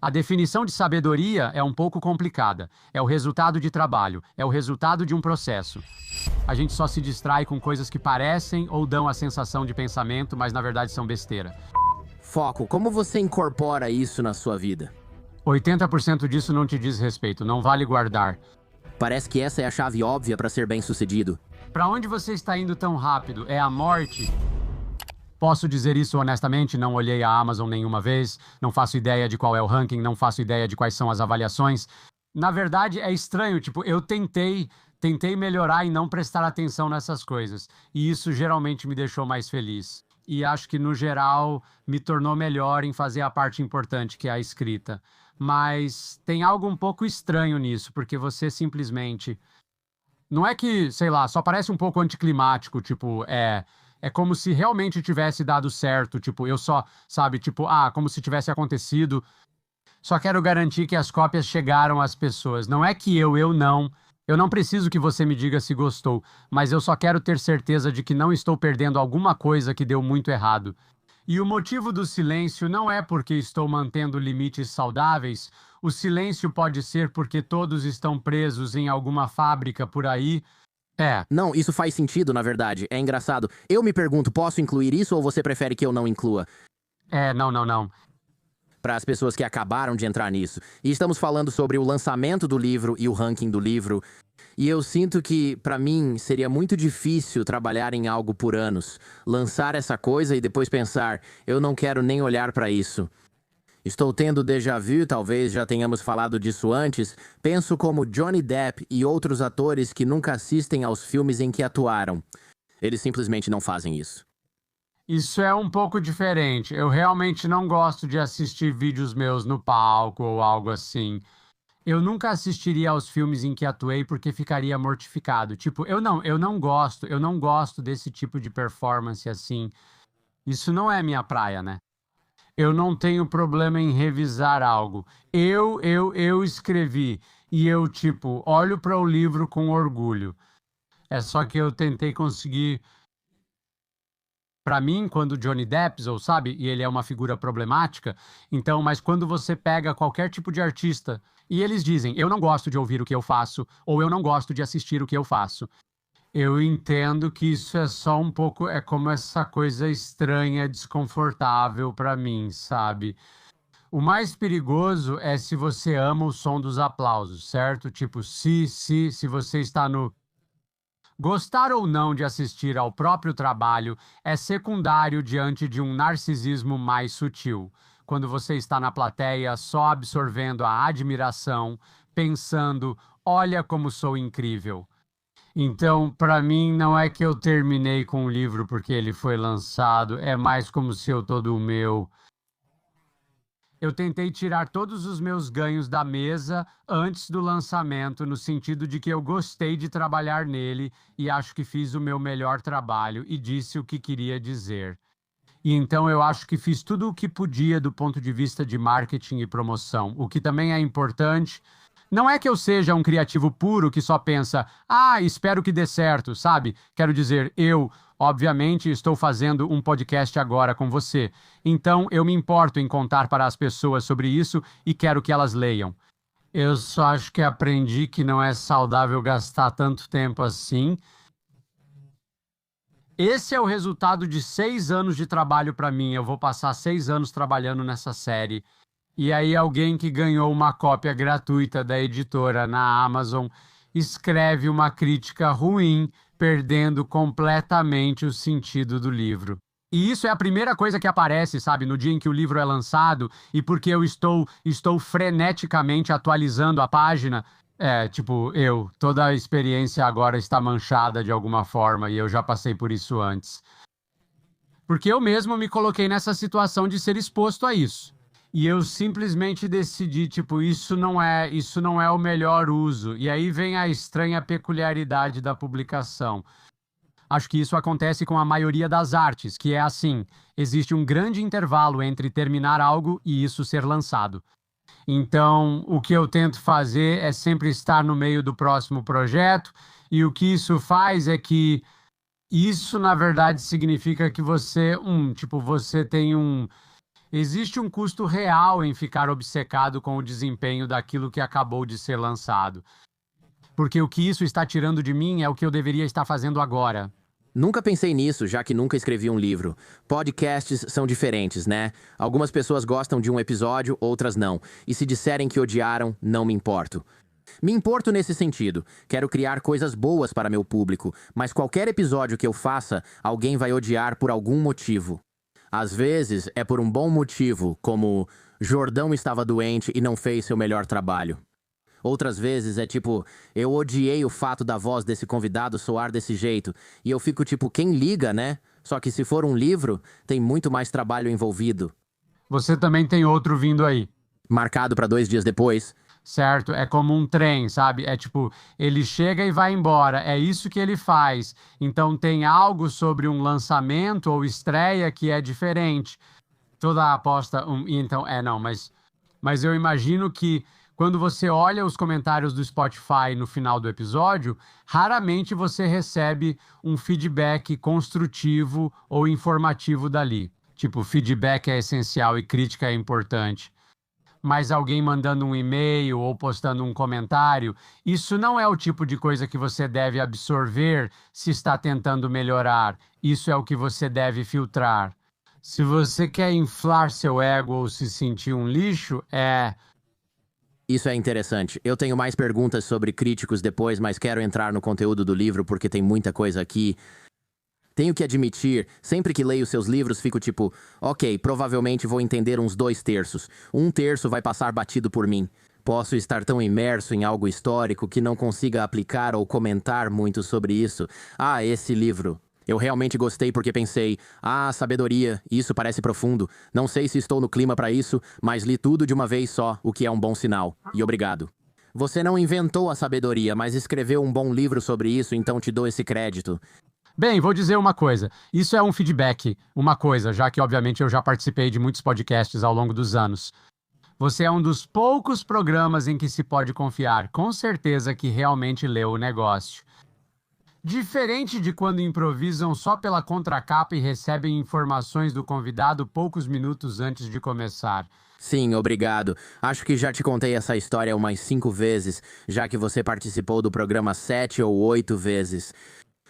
A definição de sabedoria é um pouco complicada. É o resultado de trabalho, é o resultado de um processo. A gente só se distrai com coisas que parecem ou dão a sensação de pensamento, mas na verdade são besteira. Foco, como você incorpora isso na sua vida? 80% disso não te diz respeito, não vale guardar. Parece que essa é a chave óbvia para ser bem-sucedido. Para onde você está indo tão rápido? É a morte? Posso dizer isso honestamente, não olhei a Amazon nenhuma vez, não faço ideia de qual é o ranking, não faço ideia de quais são as avaliações. Na verdade, é estranho, tipo, eu tentei melhorar e não prestar atenção nessas coisas. E isso geralmente me deixou mais feliz. E acho que, no geral, me tornou melhor em fazer a parte importante, que é a escrita. Mas tem algo um pouco estranho nisso, porque você simplesmente... Não é que, sei lá, só parece um pouco anticlimático, tipo, é como se realmente tivesse dado certo, tipo, eu só, sabe, tipo, como se tivesse acontecido. Só quero garantir que as cópias chegaram às pessoas. Não é que eu não preciso que você me diga se gostou, mas eu só quero ter certeza de que não estou perdendo alguma coisa que deu muito errado. E o motivo do silêncio não é porque estou mantendo limites saudáveis. O silêncio pode ser porque todos estão presos em alguma fábrica por aí. Não, isso faz sentido, na verdade. É engraçado. Eu me pergunto, posso incluir isso ou você prefere que eu não inclua? Não. Para as pessoas que acabaram de entrar nisso. E estamos falando sobre o lançamento do livro e o ranking do livro. E eu sinto que, para mim, seria muito difícil trabalhar em algo por anos. Lançar essa coisa e depois pensar, eu não quero nem olhar para isso. Estou tendo déjà vu, talvez já tenhamos falado disso antes. Penso como Johnny Depp e outros atores que nunca assistem aos filmes em que atuaram. Eles simplesmente não fazem isso. Isso é um pouco diferente. Eu realmente não gosto de assistir vídeos meus no palco ou algo assim. Eu nunca assistiria aos filmes em que atuei porque ficaria mortificado. Tipo, eu não gosto desse tipo de performance assim. Isso não é minha praia, né? Eu não tenho problema em revisar algo. Eu escrevi e eu, tipo, olho para o livro com orgulho. É só que eu tentei conseguir. Para mim, quando Johnny Depp, ou sabe, e ele é uma figura problemática, então, mas quando você pega qualquer tipo de artista e eles dizem, eu não gosto de ouvir o que eu faço, ou eu não gosto de assistir o que eu faço, eu entendo que isso é só um pouco, é como essa coisa estranha, desconfortável para mim, sabe? O mais perigoso é se você ama o som dos aplausos, certo? Tipo, se você está no gostar ou não de assistir ao próprio trabalho é secundário diante de um narcisismo mais sutil. Quando você está na plateia só absorvendo a admiração, pensando, olha como sou incrível. Então, para mim, não é que eu terminei com o livro porque ele foi lançado, é mais como se eu todo o meu. Eu tentei tirar todos os meus ganhos da mesa antes do lançamento, no sentido de que eu gostei de trabalhar nele e acho que fiz o meu melhor trabalho e disse o que queria dizer. E então eu acho que fiz tudo o que podia do ponto de vista de marketing e promoção, o que também é importante. Não é que eu seja um criativo puro que só pensa, espero que dê certo, sabe? Quero dizer, eu, obviamente, estou fazendo um podcast agora com você. Então, eu me importo em contar para as pessoas sobre isso e quero que elas leiam. Eu só acho que aprendi que não é saudável gastar tanto tempo assim. Esse é o resultado de 6 anos de trabalho para mim. Eu vou passar 6 anos trabalhando nessa série. E aí alguém que ganhou uma cópia gratuita da editora na Amazon escreve uma crítica ruim, perdendo completamente o sentido do livro. E isso é a primeira coisa que aparece, sabe, no dia em que o livro é lançado, e porque eu estou freneticamente atualizando a página, toda a experiência agora está manchada de alguma forma, e eu já passei por isso antes. Porque eu mesmo me coloquei nessa situação de ser exposto a isso. E eu simplesmente decidi, tipo, isso não é o melhor uso. E aí vem a estranha peculiaridade da publicação. Acho que isso acontece com a maioria das artes, que é assim, existe um grande intervalo entre terminar algo e isso ser lançado. Então, o que eu tento fazer é sempre estar no meio do próximo projeto, e o que isso faz é que isso, na verdade, significa que você tem Existe um custo real em ficar obcecado com o desempenho daquilo que acabou de ser lançado. Porque o que isso está tirando de mim é o que eu deveria estar fazendo agora. Nunca pensei nisso, já que nunca escrevi um livro. Podcasts são diferentes, né? Algumas pessoas gostam de um episódio, outras não. E se disserem que odiaram, não me importo. Me importo nesse sentido. Quero criar coisas boas para meu público, mas qualquer episódio que eu faça, alguém vai odiar por algum motivo. Às vezes é por um bom motivo, como Jordão estava doente e não fez seu melhor trabalho. Outras vezes é tipo, eu odiei o fato da voz desse convidado soar desse jeito, e eu fico tipo, quem liga, né? Só que se for um livro, tem muito mais trabalho envolvido. Você também tem outro vindo aí. Marcado para 2 dias depois. Certo? É como um trem, sabe? É tipo, ele chega e vai embora. É isso que ele faz. Então tem algo sobre um lançamento ou estreia que é diferente. Toda a aposta. Então, não, mas eu imagino que quando você olha os comentários do Spotify no final do episódio, raramente você recebe um feedback construtivo ou informativo dali. Tipo, feedback é essencial e crítica é importante. Mas alguém mandando um e-mail ou postando um comentário, isso não é o tipo de coisa que você deve absorver se está tentando melhorar. Isso é o que você deve filtrar. Se você quer inflar seu ego ou se sentir um lixo, Isso é interessante. Eu tenho mais perguntas sobre críticos depois, mas quero entrar no conteúdo do livro porque tem muita coisa aqui. Tenho que admitir, sempre que leio seus livros, fico tipo, ok, provavelmente vou entender uns 2/3. 1/3 vai passar batido por mim. Posso estar tão imerso em algo histórico que não consiga aplicar ou comentar muito sobre isso. Ah, esse livro. Eu realmente gostei porque pensei, sabedoria, isso parece profundo. Não sei se estou no clima para isso, mas li tudo de uma vez só, o que é um bom sinal. E obrigado. Você não inventou a sabedoria, mas escreveu um bom livro sobre isso, então te dou esse crédito. Bem, vou dizer uma coisa. Isso é um feedback, uma coisa, já que obviamente eu já participei de muitos podcasts ao longo dos anos. Você é um dos poucos programas em que se pode confiar, com certeza que realmente leu o negócio. Diferente de quando improvisam só pela contracapa e recebem informações do convidado poucos minutos antes de começar. Sim, obrigado. Acho que já te contei essa história umas 5 vezes, já que você participou do programa 7 ou 8 vezes.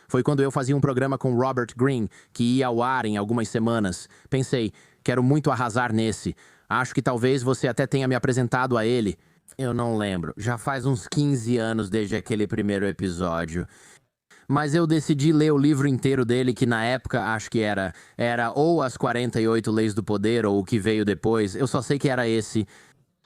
Foi quando eu fazia um programa com Robert Greene, que ia ao ar em algumas semanas. Pensei, quero muito arrasar nesse. Acho que talvez você até tenha me apresentado a ele. Eu não lembro. Já faz uns 15 anos desde aquele primeiro episódio. Mas eu decidi ler o livro inteiro dele, que na época acho que era ou As 48 Leis do Poder ou o que veio depois. Eu só sei que era esse.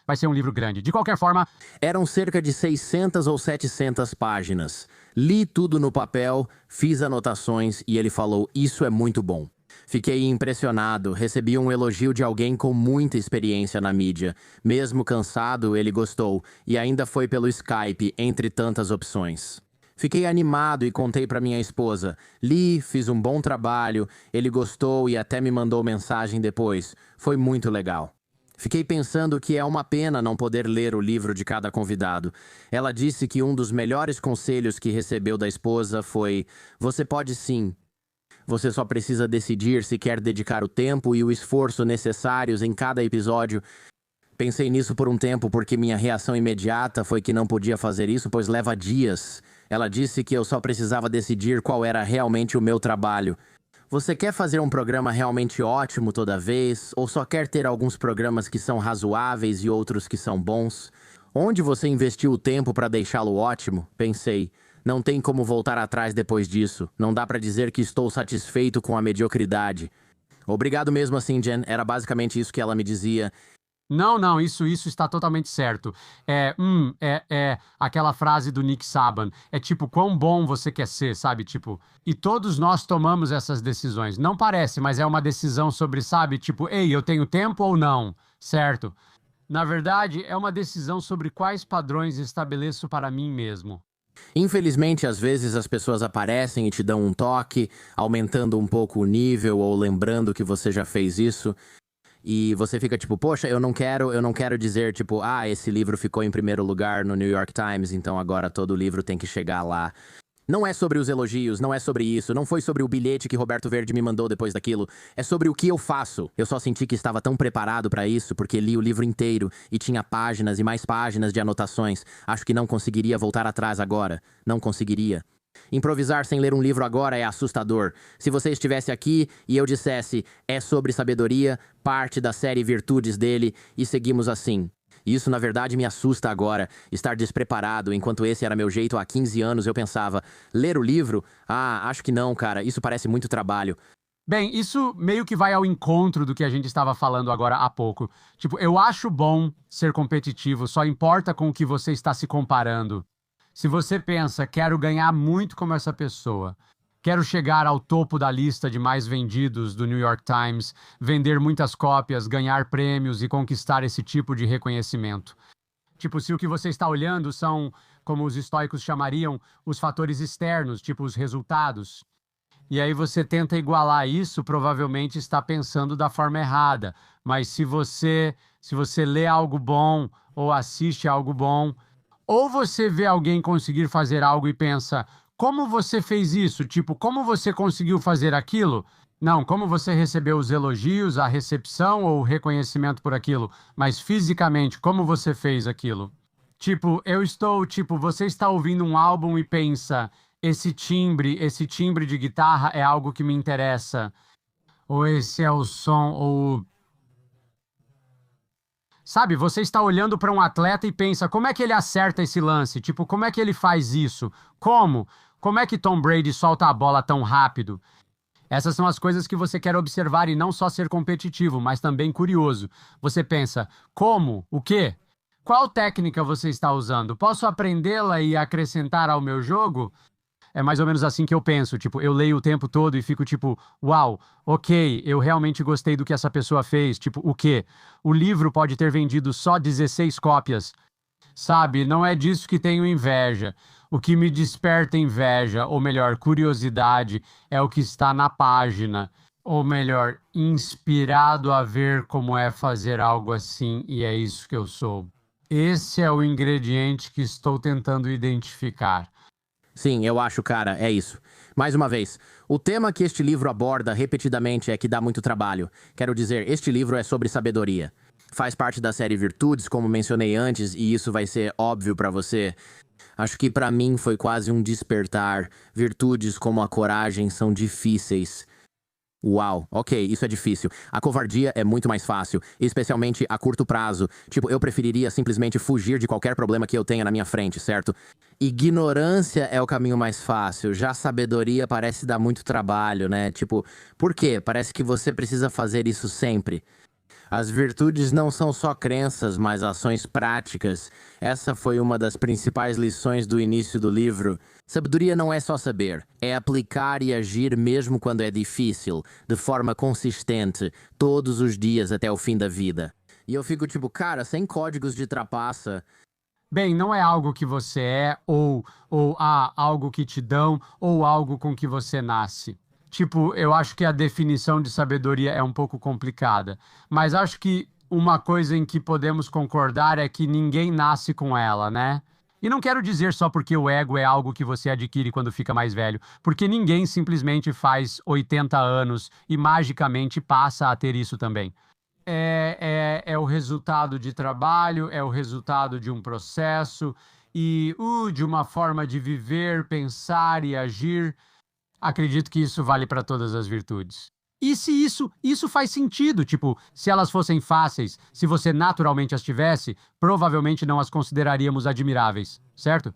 Vai ser um livro grande. De qualquer forma, Eram cerca de 600 ou 700 páginas. Li tudo no papel, fiz anotações e ele falou, isso é muito bom. Fiquei impressionado, recebi um elogio de alguém com muita experiência na mídia. Mesmo cansado, ele gostou, e ainda foi pelo Skype, entre tantas opções. Fiquei animado e contei para minha esposa. Li, fiz um bom trabalho, ele gostou e até me mandou mensagem depois. Foi muito legal. Fiquei pensando que é uma pena não poder ler o livro de cada convidado. Ela disse que um dos melhores conselhos que recebeu da esposa foi: você pode sim. Você só precisa decidir se quer dedicar o tempo e o esforço necessários em cada episódio. Pensei nisso por um tempo porque minha reação imediata foi que não podia fazer isso, pois leva dias. Ela disse que eu só precisava decidir qual era realmente o meu trabalho. Você quer fazer um programa realmente ótimo toda vez? Ou só quer ter alguns programas que são razoáveis e outros que são bons? Onde você investiu o tempo para deixá-lo ótimo? Pensei. Não tem como voltar atrás depois disso. Não dá para dizer que estou satisfeito com a mediocridade. Obrigado mesmo assim, Jen. Era basicamente isso que ela me dizia. Não, isso está totalmente certo. É aquela frase do Nick Saban. É tipo, quão bom você quer ser, sabe? Tipo, e todos nós tomamos essas decisões. Não parece, mas é uma decisão sobre, sabe? Tipo, ei, eu tenho tempo ou não, certo? Na verdade, é uma decisão sobre quais padrões estabeleço para mim mesmo. Infelizmente, às vezes as pessoas aparecem e te dão um toque, aumentando um pouco o nível ou lembrando que você já fez isso. E você fica tipo, poxa, eu não quero dizer tipo, esse livro ficou em primeiro lugar no New York Times, então agora todo livro tem que chegar lá. Não é sobre os elogios, não é sobre isso, não foi sobre o bilhete que Roberto Verde me mandou depois daquilo. É sobre o que eu faço. Eu só senti que estava tão preparado para isso porque li o livro inteiro e tinha páginas e mais páginas de anotações. Acho que não conseguiria voltar atrás agora. Não conseguiria. Improvisar sem ler um livro agora é assustador. Se você estivesse aqui e eu dissesse é sobre sabedoria, parte da série Virtudes dele, e seguimos assim. Isso, na verdade, me assusta agora, estar despreparado, enquanto esse era meu jeito há 15 anos, eu pensava, ler o livro? Ah, acho que não, cara, isso parece muito trabalho. Bem, isso meio que vai ao encontro do que a gente estava falando agora há pouco. Tipo, eu acho bom ser competitivo, só importa com o que você está se comparando. Se você pensa, quero ganhar muito como essa pessoa, quero chegar ao topo da lista de mais vendidos do New York Times, vender muitas cópias, ganhar prêmios e conquistar esse tipo de reconhecimento. Tipo, se o que você está olhando são, como os estoicos chamariam, os fatores externos, tipo os resultados. E aí você tenta igualar isso, provavelmente está pensando da forma errada. Mas se você lê algo bom ou assiste algo bom, ou você vê alguém conseguir fazer algo e pensa, como você fez isso? Tipo, como você conseguiu fazer aquilo? Não, como você recebeu os elogios, a recepção ou o reconhecimento por aquilo, mas fisicamente, como você fez aquilo? Tipo, você está ouvindo um álbum e pensa, esse timbre de guitarra é algo que me interessa. Ou esse é o som, ou sabe, você está olhando para um atleta e pensa, como é que ele acerta esse lance? Tipo, como é que ele faz isso? Como? Como é que Tom Brady solta a bola tão rápido? Essas são as coisas que você quer observar e não só ser competitivo, mas também curioso. Você pensa, como? O quê? Qual técnica você está usando? Posso aprendê-la e acrescentar ao meu jogo? É mais ou menos assim que eu penso. Tipo, eu leio o tempo todo e fico tipo, uau, ok, eu realmente gostei do que essa pessoa fez. Tipo, o quê? O livro pode ter vendido só 16 cópias. Sabe, não é disso que tenho inveja. O que me desperta inveja, ou melhor, curiosidade, é o que está na página. Ou melhor, inspirado a ver como é fazer algo assim, e é isso que eu sou. Esse é o ingrediente que estou tentando identificar. Sim, eu acho, cara, é isso. Mais uma vez, o tema que este livro aborda repetidamente é que dá muito trabalho. Quero dizer, este livro é sobre sabedoria. Faz parte da série Virtudes, como mencionei antes, e isso vai ser óbvio pra você. Acho que pra mim foi quase um despertar. Virtudes como a coragem são difíceis. Uau, ok, isso é difícil. A covardia é muito mais fácil, especialmente a curto prazo. Tipo, eu preferiria simplesmente fugir de qualquer problema que eu tenha na minha frente, certo? Ignorância é o caminho mais fácil, já sabedoria parece dar muito trabalho, né? Tipo, por quê? Parece que você precisa fazer isso sempre. As virtudes não são só crenças, mas ações práticas. Essa foi uma das principais lições do início do livro. Sabedoria não é só saber, é aplicar e agir mesmo quando é difícil, de forma consistente, todos os dias até o fim da vida. E eu fico tipo, cara, sem códigos de trapaça. Bem, não é algo que você é, ou algo que te dão, ou algo com que você nasce. Tipo, eu acho que a definição de sabedoria é um pouco complicada, mas acho que uma coisa em que podemos concordar é que ninguém nasce com ela, né? E não quero dizer só porque o ego é algo que você adquire quando fica mais velho, porque ninguém simplesmente faz 80 anos e magicamente passa a ter isso também. É o resultado de trabalho, é o resultado de um processo e de uma forma de viver, pensar e agir. Acredito que isso vale para todas as virtudes. E se isso faz sentido, tipo, se elas fossem fáceis, se você naturalmente as tivesse, provavelmente não as consideraríamos admiráveis, certo?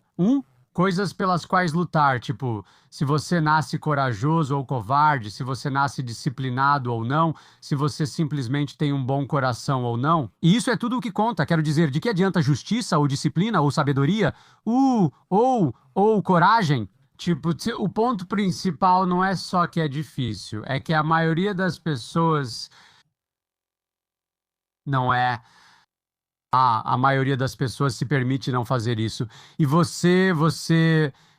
Coisas pelas quais lutar, tipo, se você nasce corajoso ou covarde, se você nasce disciplinado ou não, se você simplesmente tem um bom coração ou não. E isso é tudo o que conta, quero dizer, de que adianta justiça ou disciplina ou sabedoria? Ou coragem? Tipo, o ponto principal não é só que é difícil, é que a maioria das pessoas não é. A maioria das pessoas se permite não fazer isso. E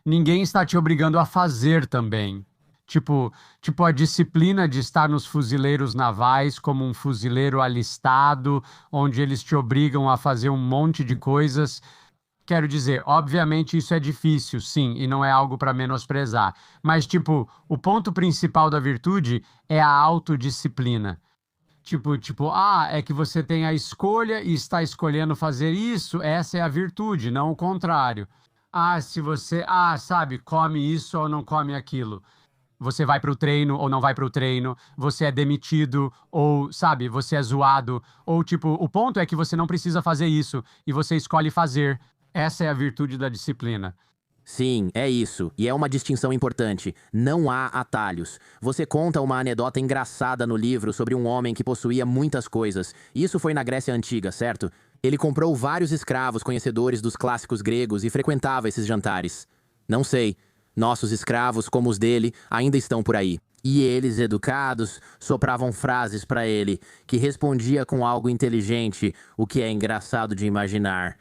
ninguém está te obrigando a fazer também. Tipo, a disciplina de estar nos fuzileiros navais como um fuzileiro alistado, onde eles te obrigam a fazer um monte de coisas quero dizer, obviamente isso é difícil, sim, e não é algo para menosprezar. Mas, tipo, o ponto principal da virtude é a autodisciplina. É que você tem a escolha e está escolhendo fazer isso, essa é a virtude, não o contrário. Se você, sabe, come isso ou não come aquilo. Você vai para o treino ou não vai para o treino, você é demitido ou, sabe, você é zoado. Ou, tipo, o ponto é que você não precisa fazer isso e você escolhe fazer. Essa é a virtude da disciplina. Sim, é isso. E é uma distinção importante. Não há atalhos. Você conta uma anedota engraçada no livro sobre um homem que possuía muitas coisas. Isso foi na Grécia Antiga, certo? Ele comprou vários escravos conhecedores dos clássicos gregos e frequentava esses jantares. Não sei. Nossos escravos, como os dele, ainda estão por aí. E eles, educados, sopravam frases para ele, que respondia com algo inteligente, o que é engraçado de imaginar.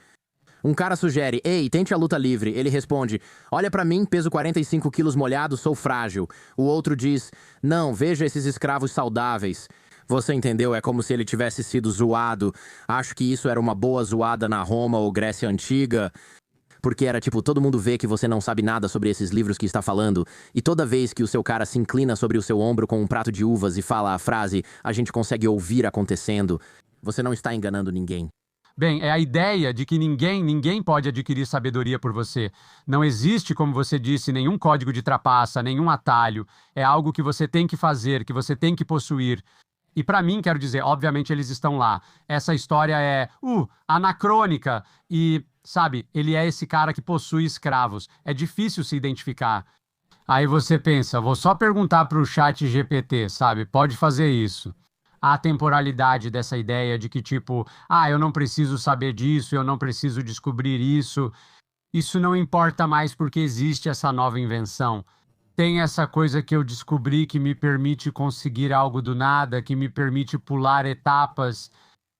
Um cara sugere, ei, tente a luta livre. Ele responde, olha pra mim, peso 45 quilos molhado, sou frágil. O outro diz, não, veja esses escravos saudáveis. Você entendeu? É como se ele tivesse sido zoado. Acho que isso era uma boa zoada na Roma ou Grécia Antiga. Porque era tipo, todo mundo vê que você não sabe nada sobre esses livros que está falando. E toda vez que o seu cara se inclina sobre o seu ombro com um prato de uvas e fala a frase, a gente consegue ouvir acontecendo. Você não está enganando ninguém. Bem, é a ideia de que ninguém pode adquirir sabedoria por você. Não existe, como você disse, nenhum código de trapaça, nenhum atalho. É algo que você tem que fazer, que você tem que possuir. E para mim, quero dizer, obviamente eles estão lá. Essa história é, anacrônica. E, sabe, ele é esse cara que possui escravos. É difícil se identificar. Aí você pensa, vou só perguntar para o chat GPT, sabe? Pode fazer isso. A temporalidade dessa ideia de que, tipo, eu não preciso saber disso, eu não preciso descobrir isso. Isso não importa mais porque existe essa nova invenção. Tem essa coisa que eu descobri que me permite conseguir algo do nada, que me permite pular etapas.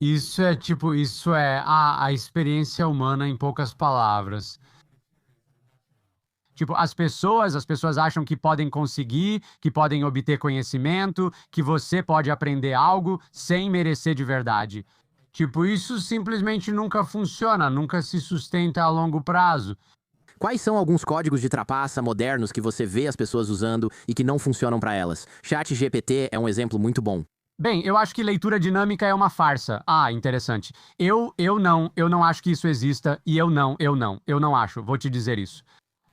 Isso é a experiência humana em poucas palavras. Tipo, as pessoas acham que podem conseguir, que podem obter conhecimento, que você pode aprender algo sem merecer de verdade. Tipo, isso simplesmente nunca funciona, nunca se sustenta a longo prazo. Quais são alguns códigos de trapaça modernos que você vê as pessoas usando e que não funcionam para elas? ChatGPT é um exemplo muito bom. Bem, eu acho que leitura dinâmica é uma farsa. Interessante. Eu não acho que isso exista e eu não acho, vou te dizer isso.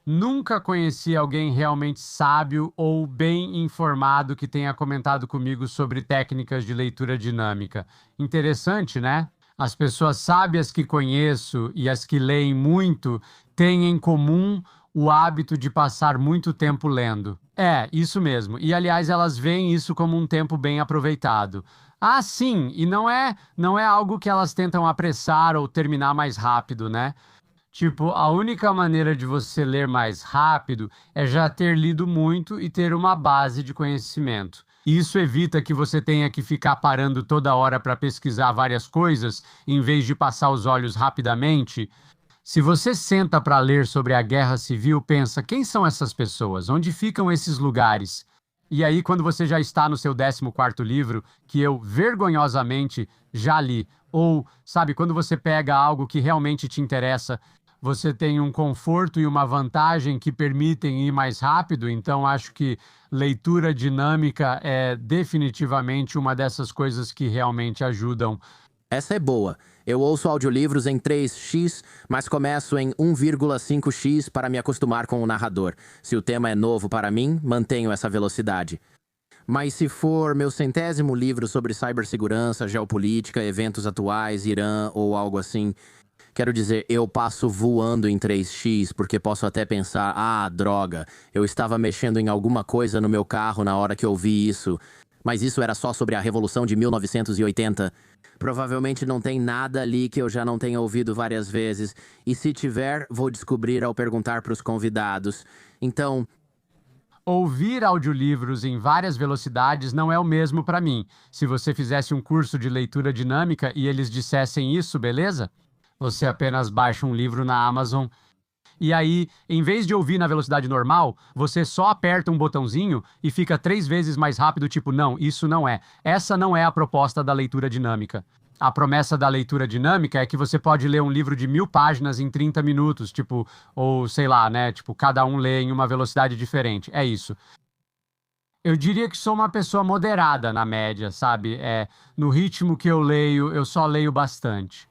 Nunca conheci alguém realmente sábio ou bem informado que tenha comentado comigo sobre técnicas de leitura dinâmica. Interessante, né? As pessoas sábias que conheço e as que leem muito têm em comum o hábito de passar muito tempo lendo. É, isso mesmo. E, aliás, elas veem isso como um tempo bem aproveitado. Sim, e não é algo que elas tentam apressar ou terminar mais rápido, né? Tipo, a única maneira de você ler mais rápido é já ter lido muito e ter uma base de conhecimento. Isso evita que você tenha que ficar parando toda hora para pesquisar várias coisas, em vez de passar os olhos rapidamente. Se você senta para ler sobre a Guerra Civil, pensa, quem são essas pessoas? Onde ficam esses lugares? E aí, quando você já está no seu 14º livro, que eu vergonhosamente já li, ou, sabe, quando você pega algo que realmente te interessa, você tem um conforto e uma vantagem que permitem ir mais rápido, então acho que leitura dinâmica é definitivamente uma dessas coisas que realmente ajudam. Essa é boa. Eu ouço audiolivros em 3x, mas começo em 1,5x para me acostumar com o narrador. Se o tema é novo para mim, mantenho essa velocidade. Mas se for meu 100º livro sobre cibersegurança, geopolítica, eventos atuais, Irã ou algo assim, quero dizer, eu passo voando em 3x, porque posso até pensar, droga, eu estava mexendo em alguma coisa no meu carro na hora que eu vi isso. Mas isso era só sobre a Revolução de 1980. Provavelmente não tem nada ali que eu já não tenha ouvido várias vezes. E se tiver, vou descobrir ao perguntar para os convidados. Então, Ouvir audiolivros em várias velocidades não é o mesmo para mim. Se você fizesse um curso de leitura dinâmica e eles dissessem isso, beleza? Você apenas baixa um livro na Amazon e aí, em vez de ouvir na velocidade normal, você só aperta um botãozinho e fica 3 vezes mais rápido, tipo, não, isso não é. Essa não é a proposta da leitura dinâmica. a promessa da leitura dinâmica é que você pode ler um livro de 1.000 páginas em 30 minutos, tipo, ou sei lá, né? Tipo, cada um lê em uma velocidade diferente. É isso. Eu diria que sou uma pessoa moderada na média, sabe? No ritmo que eu leio, eu só leio bastante.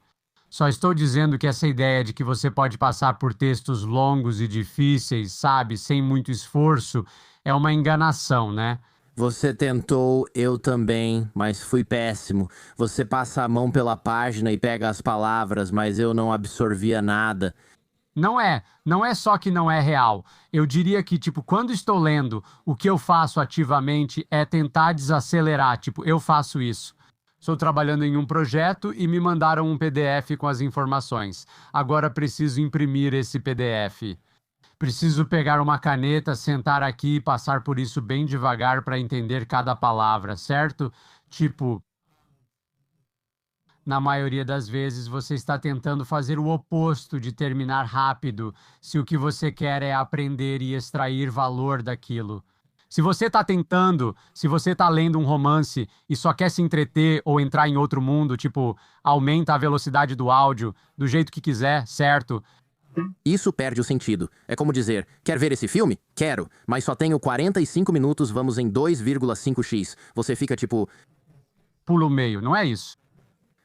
Só estou dizendo que essa ideia de que você pode passar por textos longos e difíceis, sabe, sem muito esforço, é uma enganação, né? Você tentou, eu também, mas fui péssimo. Você passa a mão pela página e pega as palavras, mas eu não absorvia nada. Não é só que não é real. Eu diria que, tipo, quando estou lendo, o que eu faço ativamente é tentar desacelerar, tipo, eu faço isso. Estou trabalhando em um projeto e me mandaram um PDF com as informações. Agora preciso imprimir esse PDF. Preciso pegar uma caneta, sentar aqui e passar por isso bem devagar para entender cada palavra, certo? Tipo, na maioria das vezes você está tentando fazer o oposto de terminar rápido, se o que você quer é aprender e extrair valor daquilo. Se você está lendo um romance e só quer se entreter ou entrar em outro mundo, tipo, aumenta a velocidade do áudio, do jeito que quiser, certo? Isso perde o sentido. É como dizer, quer ver esse filme? Quero, mas só tenho 45 minutos, vamos em 2,5x. Você fica tipo, Pula o meio, não é isso?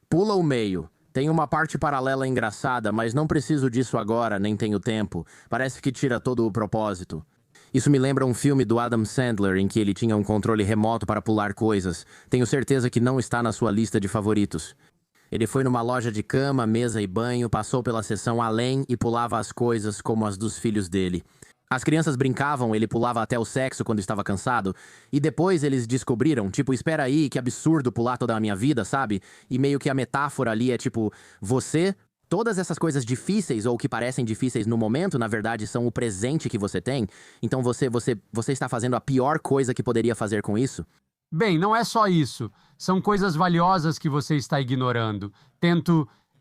pula o meio. Tem uma parte paralela engraçada, mas não preciso disso agora, nem tenho tempo. Parece que tira todo o propósito. Isso me lembra um filme do Adam Sandler em que ele tinha um controle remoto para pular coisas. Tenho certeza que não está na sua lista de favoritos. Ele foi numa loja de cama, mesa e banho, passou pela seção além e pulava as coisas como as dos filhos dele. As crianças brincavam, ele pulava até o sexo quando estava cansado. E depois eles descobriram, tipo, espera aí, que absurdo pular toda a minha vida, sabe? E meio que a metáfora ali é tipo, você, todas essas coisas difíceis ou que parecem difíceis no momento, na verdade, são o presente que você tem. Então você está fazendo a pior coisa que poderia fazer com isso. Bem, não é só isso. São coisas valiosas que você está ignorando.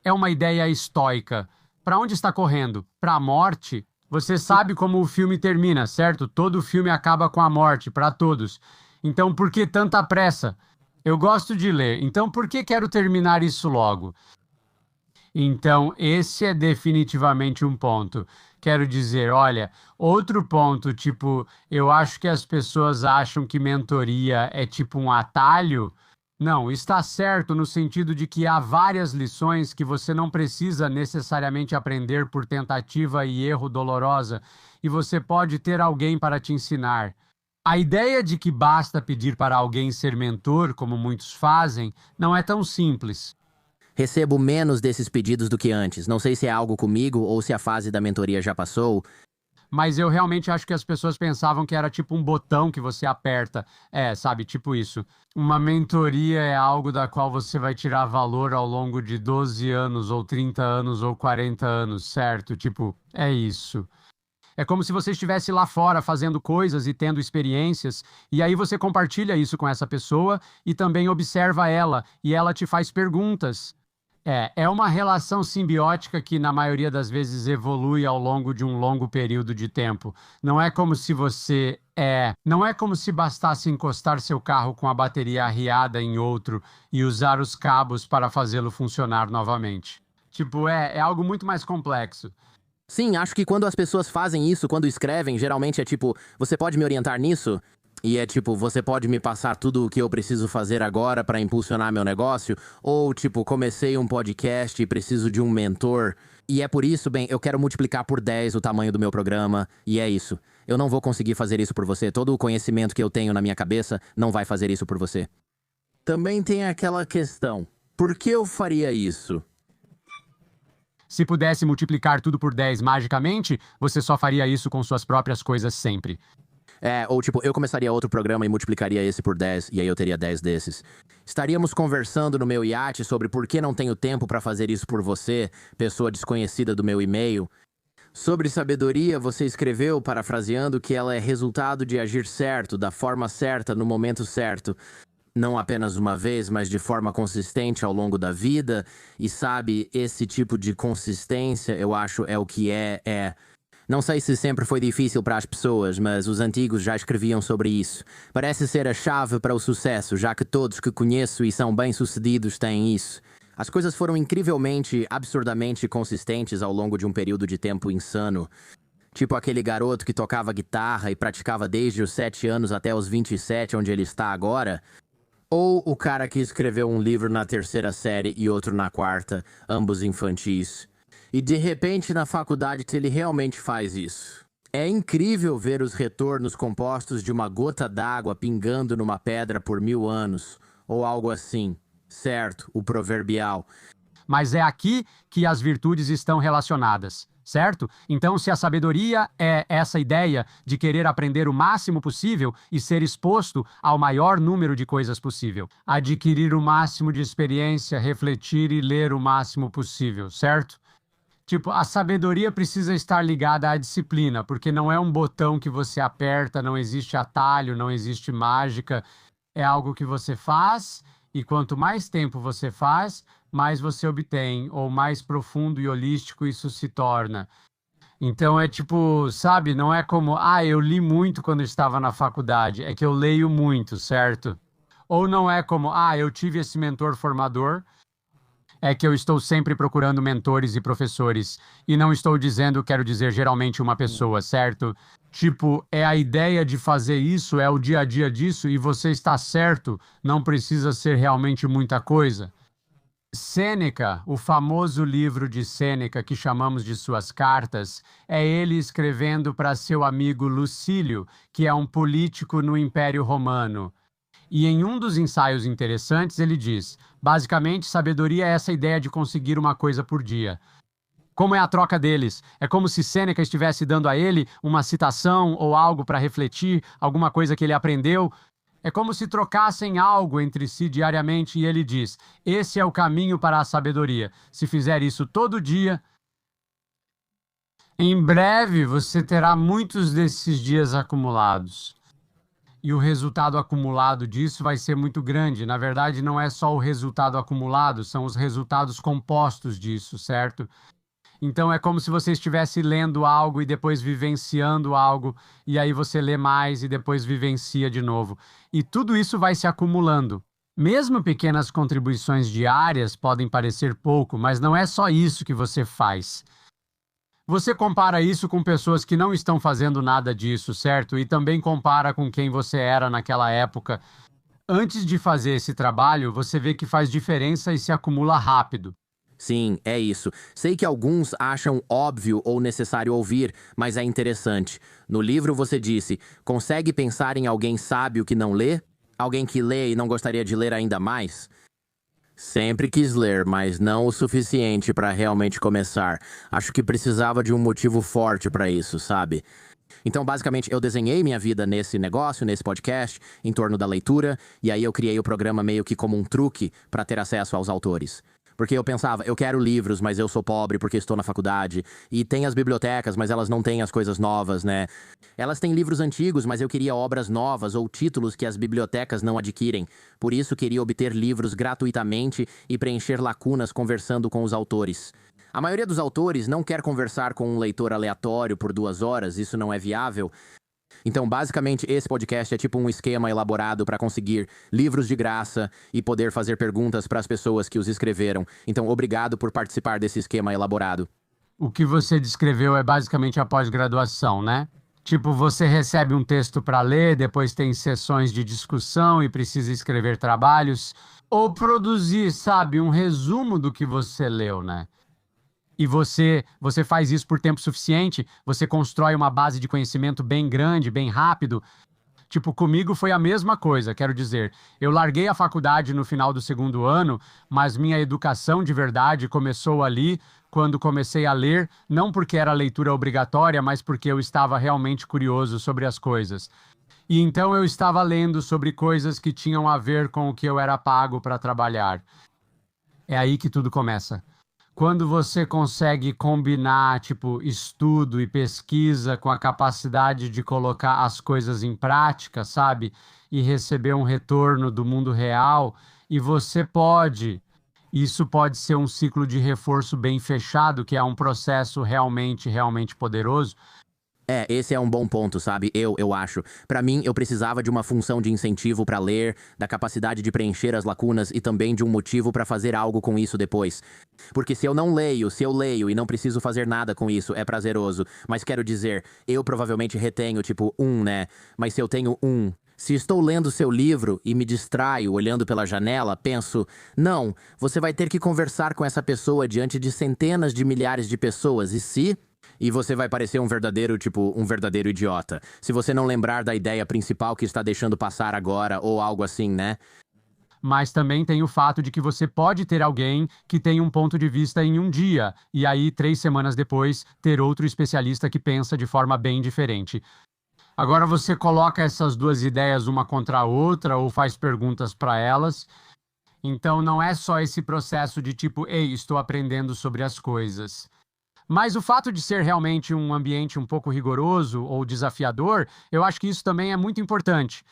É uma ideia estoica. Para onde está correndo? Para a morte? Você sabe como o filme termina, certo? Todo filme acaba com a morte, para todos. Então, por que tanta pressa? Eu gosto de ler, então por que quero terminar isso logo? Então, esse é definitivamente um ponto. Quero dizer, olha, outro ponto, tipo, eu acho que as pessoas acham que mentoria é tipo um atalho. Não, está certo no sentido de que há várias lições que você não precisa necessariamente aprender por tentativa e erro dolorosa, e você pode ter alguém para te ensinar. A ideia de que basta pedir para alguém ser mentor, como muitos fazem, não é tão simples. Recebo menos desses pedidos do que antes. Não sei se é algo comigo ou se a fase da mentoria já passou. Mas eu realmente acho que as pessoas pensavam que era tipo um botão que você aperta. Sabe, tipo isso. Uma mentoria é algo da qual você vai tirar valor ao longo de 12 anos, ou 30 anos, ou 40 anos, certo? Tipo, é isso. É como se você estivesse lá fora fazendo coisas e tendo experiências, e aí você compartilha isso com essa pessoa e também observa ela, e ela te faz perguntas. É uma relação simbiótica que, na maioria das vezes, evolui ao longo de um longo período de tempo. Não é como se Não é como se bastasse encostar seu carro com a bateria arriada em outro e usar os cabos para fazê-lo funcionar novamente. Tipo, é algo muito mais complexo. Sim, acho que quando as pessoas fazem isso, quando escrevem, geralmente é tipo, você pode me orientar nisso? E é tipo, você pode me passar tudo o que eu preciso fazer agora para impulsionar meu negócio? Ou tipo, comecei um podcast e preciso de um mentor. E é por isso, bem, eu quero multiplicar por 10 o tamanho do meu programa, e é isso. Eu não vou conseguir fazer isso por você. Todo o conhecimento que eu tenho na minha cabeça não vai fazer isso por você. Também tem aquela questão, por que eu faria isso? Se pudesse multiplicar tudo por 10 magicamente, você só faria isso com suas próprias coisas sempre. Ou tipo, eu começaria outro programa e multiplicaria esse por 10, e aí eu teria 10 desses. Estaríamos conversando no meu iate sobre por que não tenho tempo para fazer isso por você, pessoa desconhecida do meu e-mail. Sobre sabedoria, você escreveu, parafraseando, que ela é resultado de agir certo, da forma certa, no momento certo. Não apenas uma vez, mas de forma consistente ao longo da vida. E sabe, esse tipo de consistência, eu acho, é o que Não sei se sempre foi difícil para as pessoas, mas os antigos já escreviam sobre isso. Parece ser a chave para o sucesso, já que todos que conheço e são bem-sucedidos têm isso. As coisas foram incrivelmente, absurdamente consistentes ao longo de um período de tempo insano. Tipo aquele garoto que tocava guitarra e praticava desde os 7 anos até os 27, onde ele está agora. Ou o cara que escreveu um livro na 3ª série e outro na 4ª, ambos infantis. E de repente na faculdade ele realmente faz isso. É incrível ver os retornos compostos de uma gota d'água pingando numa pedra por 1000 anos, ou algo assim. Certo, o proverbial. Mas é aqui que as virtudes estão relacionadas, certo? Então, se a sabedoria é essa ideia de querer aprender o máximo possível e ser exposto ao maior número de coisas possível, adquirir o máximo de experiência, refletir e ler o máximo possível, certo? Tipo, a sabedoria precisa estar ligada à disciplina, porque não é um botão que você aperta, não existe atalho, não existe mágica. É algo que você faz e quanto mais tempo você faz, mais você obtém, ou mais profundo e holístico isso se torna. Então é tipo, sabe, não é como, eu li muito quando estava na faculdade, é que eu leio muito, certo? Ou não é como, eu tive esse mentor formador, é que eu estou sempre procurando mentores e professores. E não estou dizendo, quero dizer, geralmente uma pessoa, certo? Tipo, é a ideia de fazer isso, é o dia a dia disso, e você está certo, não precisa ser realmente muita coisa. Sêneca, o famoso livro de Sêneca que chamamos de Suas Cartas, é ele escrevendo para seu amigo Lucílio, que é um político no Império Romano. E em um dos ensaios interessantes ele diz, basicamente, sabedoria é essa ideia de conseguir uma coisa por dia. Como é a troca deles? É como se Sêneca estivesse dando a ele uma citação ou algo para refletir, alguma coisa que ele aprendeu. É como se trocassem algo entre si diariamente e ele diz, esse é o caminho para a sabedoria. Se fizer isso todo dia, em breve você terá muitos desses dias acumulados. E o resultado acumulado disso vai ser muito grande. Na verdade, não é só o resultado acumulado, são os resultados compostos disso, certo? Então é como se você estivesse lendo algo e depois vivenciando algo, e aí você lê mais e depois vivencia de novo. E tudo isso vai se acumulando. Mesmo pequenas contribuições diárias podem parecer pouco, mas não é só isso que você faz. Você compara isso com pessoas que não estão fazendo nada disso, certo? E também compara com quem você era naquela época. Antes de fazer esse trabalho, você vê que faz diferença e se acumula rápido. Sim, é isso. Sei que alguns acham óbvio ou necessário ouvir, mas é interessante. No livro você disse, consegue pensar em alguém sábio que não lê? Alguém que lê e não gostaria de ler ainda mais? Sempre quis ler, mas não o suficiente para realmente começar. Acho que precisava de um motivo forte para isso, sabe? Então, basicamente, eu desenhei minha vida nesse negócio, nesse podcast, em torno da leitura, e aí eu criei o programa meio que como um truque para ter acesso aos autores. Porque eu pensava, eu quero livros, mas eu sou pobre porque estou na faculdade. E tem as bibliotecas, mas elas não têm as coisas novas, né? Elas têm livros antigos, mas eu queria obras novas ou títulos que as bibliotecas não adquirem. Por isso, queria obter livros gratuitamente e preencher lacunas conversando com os autores. A maioria dos autores não quer conversar com um leitor aleatório por 2 horas, isso não é viável. Então, basicamente, esse podcast é tipo um esquema elaborado para conseguir livros de graça e poder fazer perguntas para as pessoas que os escreveram. Então, obrigado por participar desse esquema elaborado. O que você descreveu é basicamente a pós-graduação, né? Tipo, você recebe um texto para ler, depois tem sessões de discussão e precisa escrever trabalhos, ou produzir, sabe, um resumo do que você leu, né? E você faz isso por tempo suficiente, você constrói uma base de conhecimento bem grande, bem rápido. Tipo, comigo foi a mesma coisa, quero dizer, eu larguei a faculdade no final do 2º ano, mas minha educação de verdade começou ali, quando comecei a ler, não porque era leitura obrigatória, mas porque eu estava realmente curioso sobre as coisas. E então eu estava lendo sobre coisas que tinham a ver com o que eu era pago para trabalhar. É aí que tudo começa. Quando você consegue combinar, tipo, estudo e pesquisa com a capacidade de colocar as coisas em prática, sabe? E receber um retorno do mundo real, e você pode. Isso pode ser um ciclo de reforço bem fechado, que é um processo realmente, realmente poderoso. Esse é um bom ponto, sabe? Eu acho. Pra mim, eu precisava de uma função de incentivo pra ler, da capacidade de preencher as lacunas e também de um motivo pra fazer algo com isso depois. Porque se eu leio e não preciso fazer nada com isso, é prazeroso. Mas quero dizer, eu provavelmente retenho, tipo, né? Mas se eu tenho se estou lendo seu livro e me distraio olhando pela janela, penso, não, você vai ter que conversar com essa pessoa diante de centenas de milhares de pessoas, e você vai parecer um verdadeiro idiota. Se você não lembrar da ideia principal que está deixando passar agora, ou algo assim, né? Mas também tem o fato de que você pode ter alguém que tem um ponto de vista em um dia, e aí, 3 semanas depois, ter outro especialista que pensa de forma bem diferente. Agora você coloca essas duas ideias uma contra a outra ou faz perguntas para elas. Então não é só esse processo de tipo, ei, estou aprendendo sobre as coisas. Mas o fato de ser realmente um ambiente um pouco rigoroso ou desafiador, eu acho que isso também é muito importante.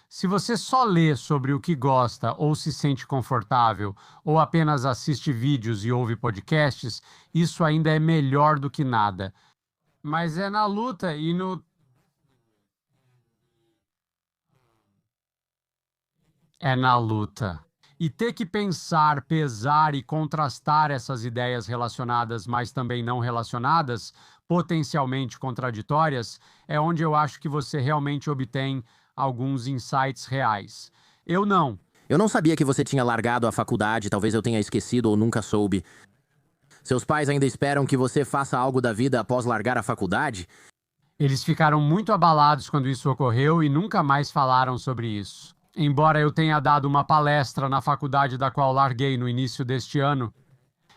Se você só lê sobre o que gosta ou se sente confortável, ou apenas assiste vídeos e ouve podcasts, isso ainda é melhor do que nada. Mas é na luta e no. É na luta. E ter que pensar, pesar e contrastar essas ideias relacionadas, mas também não relacionadas, potencialmente contraditórias, é onde eu acho que você realmente obtém alguns insights reais. Eu não. Eu não sabia que você tinha largado a faculdade, talvez eu tenha esquecido ou nunca soube. Seus pais ainda esperam que você faça algo da vida após largar a faculdade? Eles ficaram muito abalados quando isso ocorreu e nunca mais falaram sobre isso. Embora eu tenha dado uma palestra na faculdade da qual larguei no início deste ano,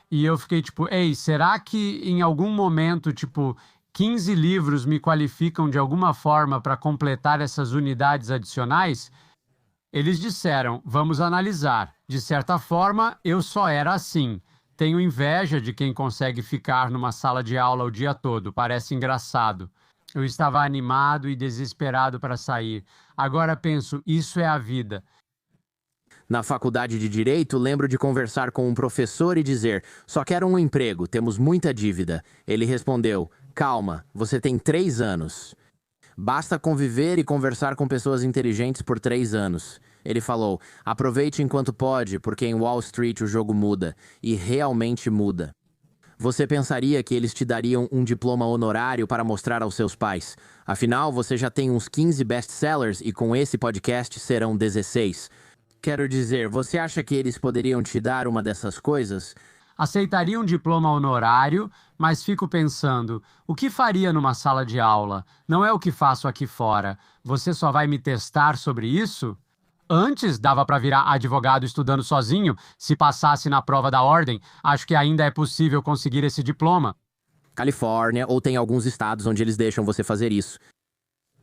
e eu fiquei tipo, ei, será que em algum momento, tipo, 15 livros me qualificam de alguma forma para completar essas unidades adicionais? Eles disseram, vamos analisar. De certa forma, eu só era assim. Tenho inveja de quem consegue ficar numa sala de aula o dia todo, parece engraçado. Eu estava animado e desesperado para sair. Agora penso, isso é a vida. Na faculdade de Direito, lembro de conversar com um professor e dizer, só quero um emprego, temos muita dívida. Ele respondeu, calma, você tem 3 anos. Basta conviver e conversar com pessoas inteligentes por 3 anos. Ele falou, aproveite enquanto pode, porque em Wall Street o jogo muda. E realmente muda. Você pensaria que eles te dariam um diploma honorário para mostrar aos seus pais. Afinal, você já tem uns 15 best-sellers e com esse podcast serão 16. Quero dizer, você acha que eles poderiam te dar uma dessas coisas? Aceitaria um diploma honorário, mas fico pensando, o que faria numa sala de aula? Não é o que faço aqui fora. Você só vai me testar sobre isso? Antes dava para virar advogado estudando sozinho. Se passasse na prova da ordem, acho que ainda é possível conseguir esse diploma. Califórnia, ou tem alguns estados onde eles deixam você fazer isso.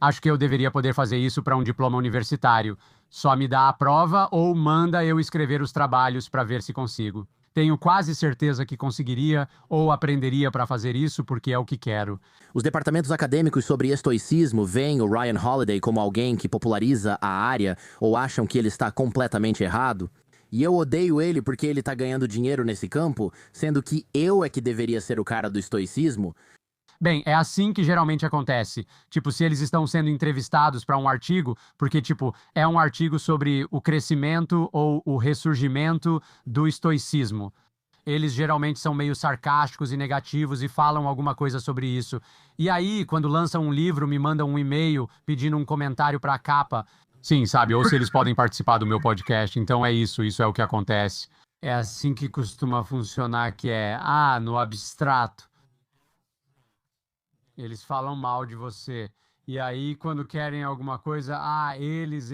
Acho que eu deveria poder fazer isso para um diploma universitário. Só me dá a prova ou manda eu escrever os trabalhos para ver se consigo. Tenho quase certeza que conseguiria ou aprenderia para fazer isso porque é o que quero. Os departamentos acadêmicos sobre estoicismo veem o Ryan Holiday como alguém que populariza a área ou acham que ele está completamente errado. E eu odeio ele porque ele está ganhando dinheiro nesse campo, sendo que eu é que deveria ser o cara do estoicismo. Bem, é assim que geralmente acontece. Tipo, se eles estão sendo entrevistados para um artigo, porque, tipo, é um artigo sobre o crescimento ou o ressurgimento do estoicismo. Eles geralmente são meio sarcásticos e negativos e falam alguma coisa sobre isso. E aí, quando lançam um livro, me mandam um e-mail pedindo um comentário para a capa. Sim, sabe? Ou se eles podem participar do meu podcast. Então é isso é o que acontece. É assim que costuma funcionar, que é, no abstrato. Eles falam mal de você. E aí, quando querem alguma coisa, eles,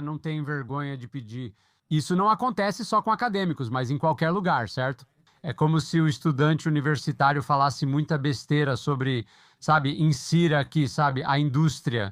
não têm vergonha de pedir. Isso não acontece só com acadêmicos, mas em qualquer lugar, certo? É como se o estudante universitário falasse muita besteira sobre, sabe, insira aqui, sabe, a indústria.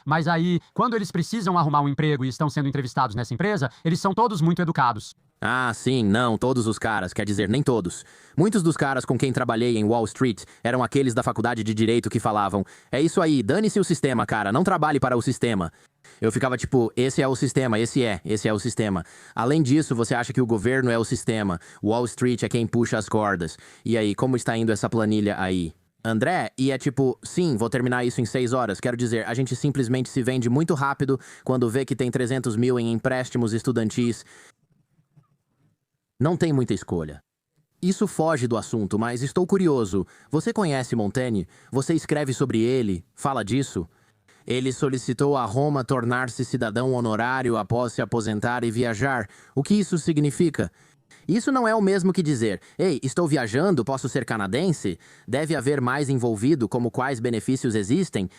Mas aí, quando eles precisam arrumar um emprego e estão sendo entrevistados nessa empresa, eles são todos muito educados. Ah, sim, não, todos os caras, quer dizer, nem todos. Muitos dos caras com quem trabalhei em Wall Street eram aqueles da faculdade de Direito que falavam, é isso aí, dane-se o sistema, cara, não trabalhe para o sistema. Eu ficava tipo, esse é o sistema, esse é o sistema. Além disso, você acha que o governo é o sistema, Wall Street é quem puxa as cordas. E aí, como está indo essa planilha aí? André, e é tipo, sim, vou terminar isso em 6 horas. Quero dizer, a gente simplesmente se vende muito rápido quando vê que tem 300 mil em empréstimos estudantis. Não tem muita escolha. Isso foge do assunto, mas estou curioso. Você conhece Montaigne? Você escreve sobre ele? Fala disso? Ele solicitou a Roma tornar-se cidadão honorário após se aposentar e viajar. O que isso significa? Isso não é o mesmo que dizer, ei, estou viajando, posso ser canadense? Deve haver mais envolvido, como quais benefícios existem?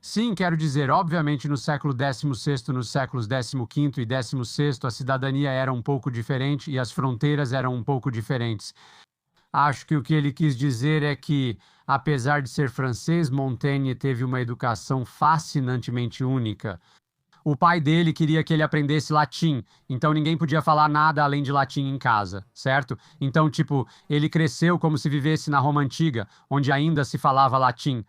Sim, quero dizer, obviamente no século XVI, nos séculos XV e XVI, a cidadania era um pouco diferente e as fronteiras eram um pouco diferentes. Acho que o que ele quis dizer é que, apesar de ser francês, Montaigne teve uma educação fascinantemente única. O pai dele queria que ele aprendesse latim, então ninguém podia falar nada além de latim em casa, certo? Então, tipo, ele cresceu como se vivesse na Roma Antiga, onde ainda se falava latim.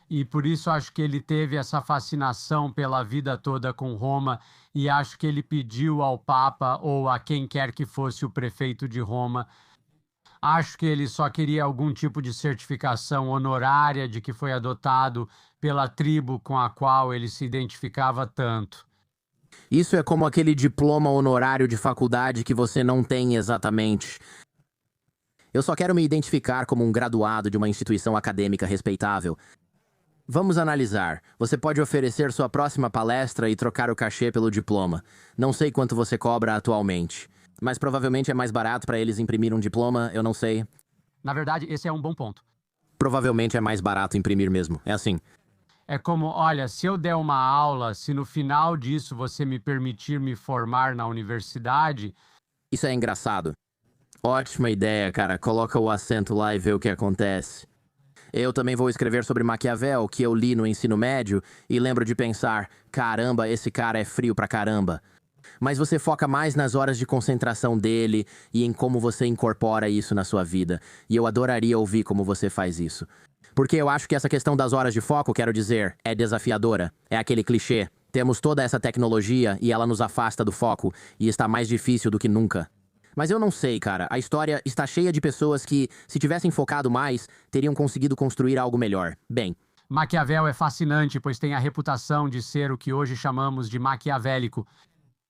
E por isso acho que ele teve essa fascinação pela vida toda com Roma, e acho que ele pediu ao Papa ou a quem quer que fosse o prefeito de Roma. Acho que ele só queria algum tipo de certificação honorária de que foi adotado pela tribo com a qual ele se identificava tanto. Isso é como aquele diploma honorário de faculdade que você não tem exatamente. Eu só quero me identificar como um graduado de uma instituição acadêmica respeitável. Vamos analisar. Você pode oferecer sua próxima palestra e trocar o cachê pelo diploma. Não sei quanto você cobra atualmente, mas provavelmente é mais barato para eles imprimir um diploma, eu não sei. Na verdade, esse é um bom ponto. Provavelmente é mais barato imprimir mesmo. É assim. É como, olha, se eu der uma aula, se no final disso você me permitir me formar na universidade. Isso é engraçado. Ótima ideia, cara. Coloca o acento lá e vê o que acontece. Eu também vou escrever sobre Maquiavel, que eu li no ensino médio, e lembro de pensar, caramba, esse cara é frio pra caramba. Mas você foca mais nas horas de concentração dele e em como você incorpora isso na sua vida. E eu adoraria ouvir como você faz isso. Porque eu acho que essa questão das horas de foco, quero dizer, é desafiadora. É aquele clichê. Temos toda essa tecnologia e ela nos afasta do foco, e está mais difícil do que nunca. Mas eu não sei, cara. A história está cheia de pessoas que, se tivessem focado mais, teriam conseguido construir algo melhor. Bem, Maquiavel é fascinante, pois tem a reputação de ser o que hoje chamamos de maquiavélico.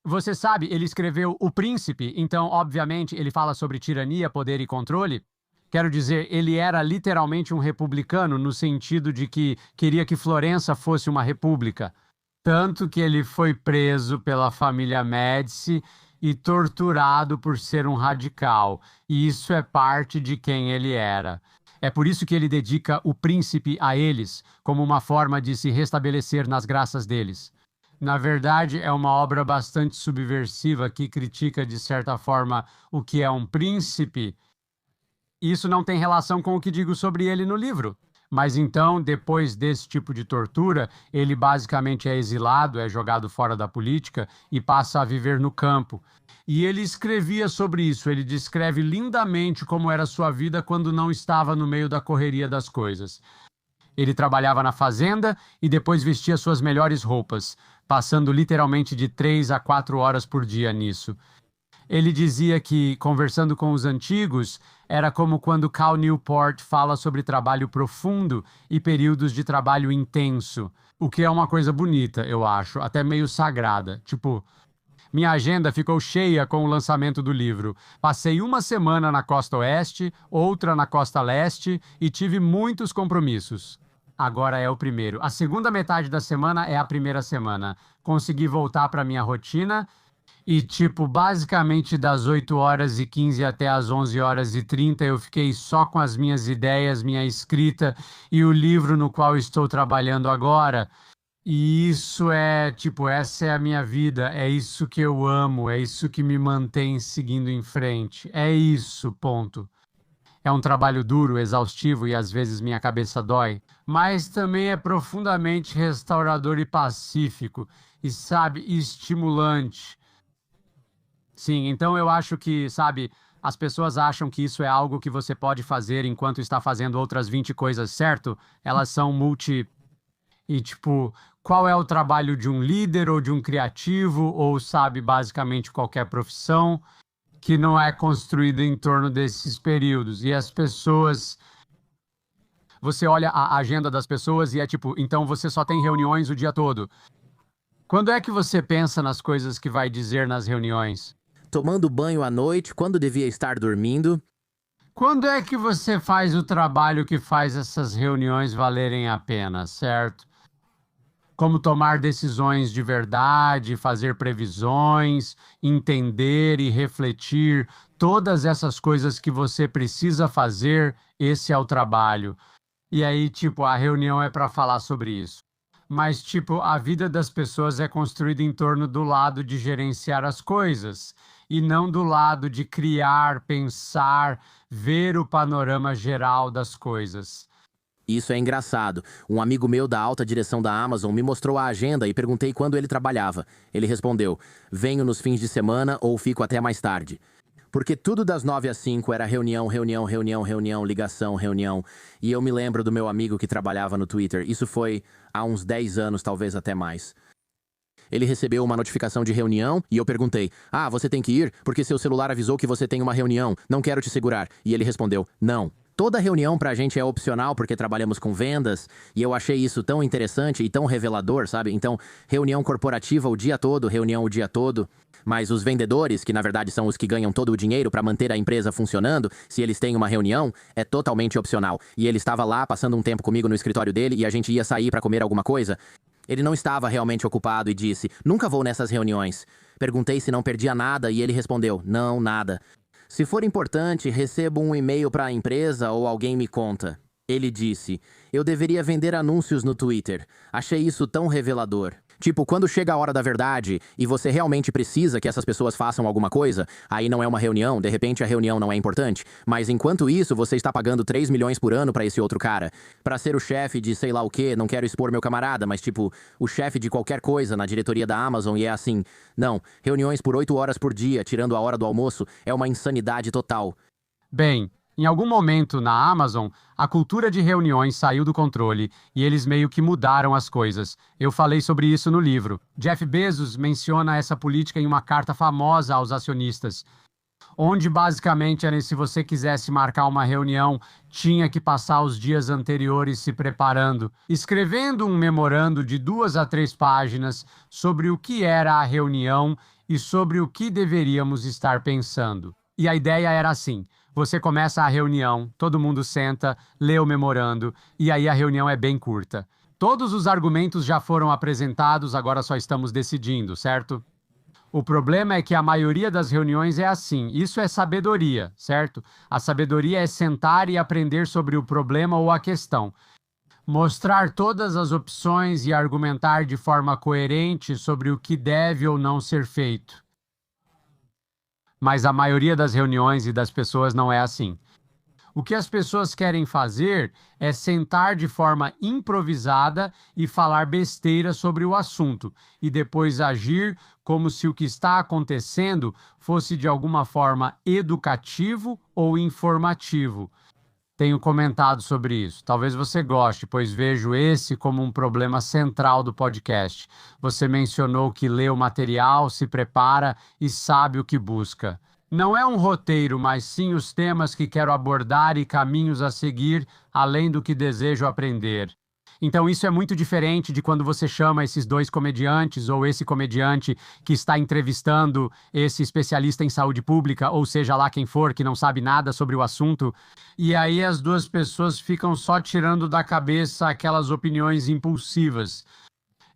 Você sabe, ele escreveu O Príncipe, então, obviamente, ele fala sobre tirania, poder e controle. Quero dizer, ele era literalmente um republicano, no sentido de que queria que Florença fosse uma república. Tanto que ele foi preso pela família Médici e torturado por ser um radical. E isso é parte de quem ele era. É por isso que ele dedica O Príncipe a eles, como uma forma de se restabelecer nas graças deles. Na verdade, é uma obra bastante subversiva que critica, de certa forma, o que é um príncipe. Isso não tem relação com o que digo sobre ele no livro. Mas então, depois desse tipo de tortura, ele basicamente é exilado, é jogado fora da política e passa a viver no campo. E ele escrevia sobre isso, ele descreve lindamente como era sua vida quando não estava no meio da correria das coisas. Ele trabalhava na fazenda e depois vestia suas melhores roupas, passando literalmente de 3 a 4 horas por dia nisso. Ele dizia que, conversando com os antigos, era como quando Cal Newport fala sobre trabalho profundo e períodos de trabalho intenso, o que é uma coisa bonita, eu acho, até meio sagrada. Tipo, minha agenda ficou cheia com o lançamento do livro. Passei uma semana na costa oeste, outra na costa leste e tive muitos compromissos. Agora é o primeiro. A segunda metade da semana é a primeira semana. Consegui voltar para minha rotina. E, tipo, basicamente das 8h15 até as 11h30 eu fiquei só com as minhas ideias, minha escrita e o livro no qual estou trabalhando agora. E isso é, tipo, essa é a minha vida, é isso que eu amo, é isso que me mantém seguindo em frente. É isso, ponto. É um trabalho duro, exaustivo e às vezes minha cabeça dói, mas também é profundamente restaurador e pacífico, e, sabe, estimulante. Sim, então eu acho que, sabe, as pessoas acham que isso é algo que você pode fazer enquanto está fazendo outras 20 coisas, certo? Elas são multi. E, tipo, qual é o trabalho de um líder ou de um criativo, ou, sabe, basicamente qualquer profissão que não é construída em torno desses períodos. E as pessoas você olha a agenda das pessoas e é tipo, então você só tem reuniões o dia todo. Quando é que você pensa nas coisas que vai dizer nas reuniões? Tomando banho à noite, quando devia estar dormindo. Quando é que você faz o trabalho que faz essas reuniões valerem a pena, certo? Como tomar decisões de verdade, fazer previsões, entender e refletir, todas essas coisas que você precisa fazer, esse é o trabalho. E aí, tipo, a reunião é para falar sobre isso. Mas, tipo, a vida das pessoas é construída em torno do lado de gerenciar as coisas e não do lado de criar, pensar, ver o panorama geral das coisas. Isso é engraçado. Um amigo meu da alta direção da Amazon me mostrou a agenda e perguntei quando ele trabalhava. Ele respondeu: venho nos fins de semana ou fico até mais tarde. Porque tudo das 9 às 5 era reunião, reunião, reunião, reunião, ligação, reunião. E eu me lembro do meu amigo que trabalhava no Twitter. Isso foi há uns 10 anos, talvez até mais. Ele recebeu uma notificação de reunião e eu perguntei: ah, você tem que ir? Porque seu celular avisou que você tem uma reunião. Não quero te segurar. E ele respondeu: não. Toda reunião pra gente é opcional porque trabalhamos com vendas e eu achei isso tão interessante e tão revelador, sabe? Então, reunião corporativa o dia todo, reunião o dia todo. Mas os vendedores, que na verdade são os que ganham todo o dinheiro para manter a empresa funcionando, se eles têm uma reunião, é totalmente opcional. E ele estava lá passando um tempo comigo no escritório dele e a gente ia sair para comer alguma coisa. Ele não estava realmente ocupado e disse: nunca vou nessas reuniões. Perguntei se não perdia nada e ele respondeu: não, nada. Se for importante, recebo um e-mail para a empresa ou alguém me conta. Ele disse: eu deveria vender anúncios no Twitter. Achei isso tão revelador. Tipo, quando chega a hora da verdade e você realmente precisa que essas pessoas façam alguma coisa, aí não é uma reunião, de repente a reunião não é importante. Mas enquanto isso, você está pagando 3 milhões por ano para esse outro cara. Para ser o chefe de sei lá o quê, não quero expor meu camarada, mas tipo, o chefe de qualquer coisa na diretoria da Amazon e é assim. Não, reuniões por 8 horas por dia, tirando a hora do almoço, é uma insanidade total. Bem, em algum momento na Amazon, a cultura de reuniões saiu do controle e eles meio que mudaram as coisas. Eu falei sobre isso no livro. Jeff Bezos menciona essa política em uma carta famosa aos acionistas, onde basicamente era se você quisesse marcar uma reunião, tinha que passar os dias anteriores se preparando, escrevendo um memorando de 2 a 3 páginas sobre o que era a reunião e sobre o que deveríamos estar pensando. E a ideia era assim: você começa a reunião, todo mundo senta, lê o memorando, e aí a reunião é bem curta. Todos os argumentos já foram apresentados, agora só estamos decidindo, certo? O problema é que a maioria das reuniões é assim. Isso é sabedoria, certo? A sabedoria é sentar e aprender sobre o problema ou a questão. Mostrar todas as opções e argumentar de forma coerente sobre o que deve ou não ser feito. Mas a maioria das reuniões e das pessoas não é assim. O que as pessoas querem fazer é sentar de forma improvisada e falar besteira sobre o assunto, e depois agir como se o que está acontecendo fosse de alguma forma educativo ou informativo. Tenho comentado sobre isso. Talvez você goste, pois vejo esse como um problema central do podcast. Você mencionou que lê o material, se prepara e sabe o que busca. Não é um roteiro, mas sim os temas que quero abordar e caminhos a seguir, além do que desejo aprender. Então isso é muito diferente de quando você chama esses 2 comediantes ou esse comediante que está entrevistando esse especialista em saúde pública, ou seja lá quem for, que não sabe nada sobre o assunto, e aí as 2 pessoas ficam só tirando da cabeça aquelas opiniões impulsivas.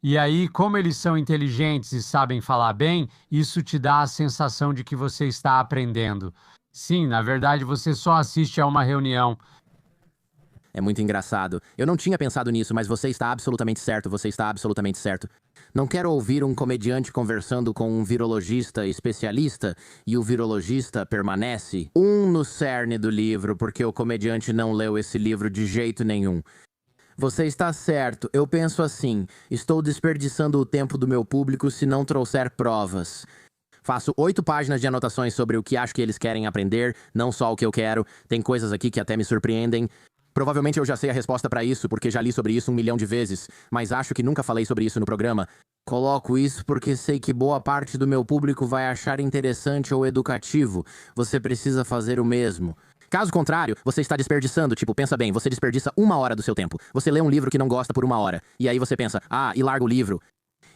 E aí, como eles são inteligentes e sabem falar bem, isso te dá a sensação de que você está aprendendo. Sim, na verdade, você só assiste a uma reunião. É muito engraçado. Eu não tinha pensado nisso, mas você está absolutamente certo, você está absolutamente certo. Não quero ouvir um comediante conversando com um virologista especialista e o virologista permanece no cerne do livro, porque o comediante não leu esse livro de jeito nenhum. Você está certo, eu penso assim, estou desperdiçando o tempo do meu público se não trouxer provas. Faço 8 páginas de anotações sobre o que acho que eles querem aprender, não só o que eu quero, tem coisas aqui que até me surpreendem. Provavelmente eu já sei a resposta para isso, porque já li sobre isso 1 milhão de vezes, mas acho que nunca falei sobre isso no programa. Coloco isso porque sei que boa parte do meu público vai achar interessante ou educativo. Você precisa fazer o mesmo. Caso contrário, você está desperdiçando, tipo, pensa bem, você desperdiça 1 hora do seu tempo. Você lê um livro que não gosta por 1 hora. E aí você pensa, e larga o livro.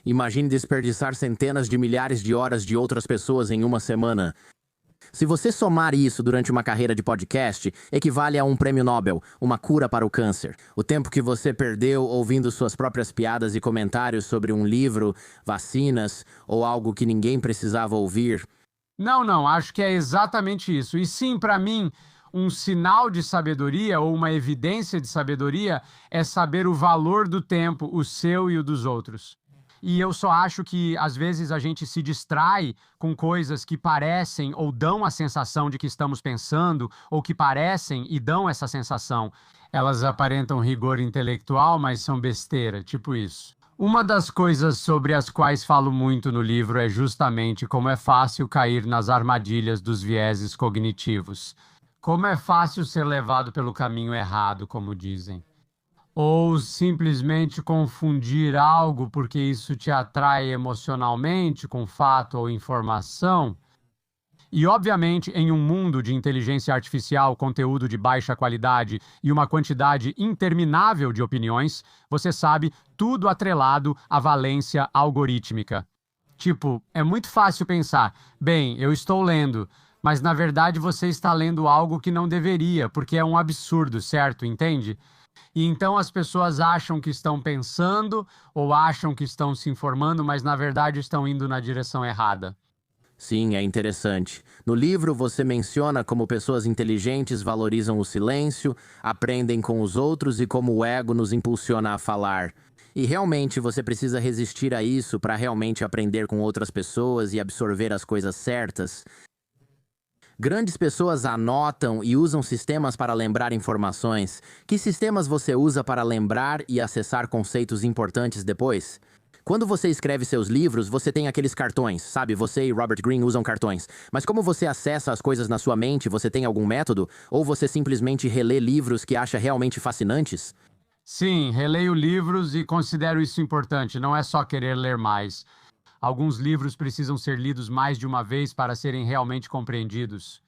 Imagine desperdiçar centenas de milhares de horas de outras pessoas em uma semana. Se você somar isso durante uma carreira de podcast, equivale a um prêmio Nobel, uma cura para o câncer. O tempo que você perdeu ouvindo suas próprias piadas e comentários sobre um livro, vacinas ou algo que ninguém precisava ouvir. Não, acho que é exatamente isso. E sim, para mim, um sinal de sabedoria ou uma evidência de sabedoria é saber o valor do tempo, o seu e o dos outros. E eu só acho que, às vezes, a gente se distrai com coisas que parecem ou dão a sensação de que estamos pensando, ou que parecem e dão essa sensação. Elas aparentam rigor intelectual, mas são besteira, tipo isso. Uma das coisas sobre as quais falo muito no livro é justamente como é fácil cair nas armadilhas dos vieses cognitivos. Como é fácil ser levado pelo caminho errado, como dizem. Ou simplesmente confundir algo porque isso te atrai emocionalmente com fato ou informação. E, obviamente, em um mundo de inteligência artificial, conteúdo de baixa qualidade e uma quantidade interminável de opiniões, você sabe, tudo atrelado à valência algorítmica. Tipo, é muito fácil pensar, bem, eu estou lendo, mas na verdade você está lendo algo que não deveria, porque é um absurdo, certo? Entende? E então as pessoas acham que estão pensando ou acham que estão se informando, mas na verdade estão indo na direção errada. Sim, é interessante. No livro, você menciona como pessoas inteligentes valorizam o silêncio, aprendem com os outros e como o ego nos impulsiona a falar. E realmente você precisa resistir a isso para realmente aprender com outras pessoas e absorver as coisas certas. Grandes pessoas anotam e usam sistemas para lembrar informações. Que sistemas você usa para lembrar e acessar conceitos importantes depois? Quando você escreve seus livros, você tem aqueles cartões, sabe? Você e Robert Greene usam cartões. Mas como você acessa as coisas na sua mente, você tem algum método? Ou você simplesmente relê livros que acha realmente fascinantes? Sim, releio livros e considero isso importante, não é só querer ler mais. Alguns livros precisam ser lidos mais de uma vez para serem realmente compreendidos.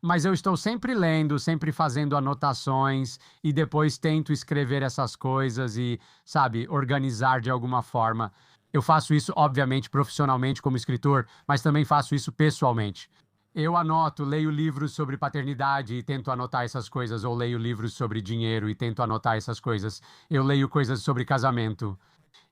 Mas eu estou sempre lendo, sempre fazendo anotações e depois tento escrever essas coisas e, sabe, organizar de alguma forma. Eu faço isso, obviamente, profissionalmente como escritor, mas também faço isso pessoalmente. Eu anoto, leio livros sobre paternidade e tento anotar essas coisas, ou leio livros sobre dinheiro e tento anotar essas coisas. Eu leio coisas sobre casamento.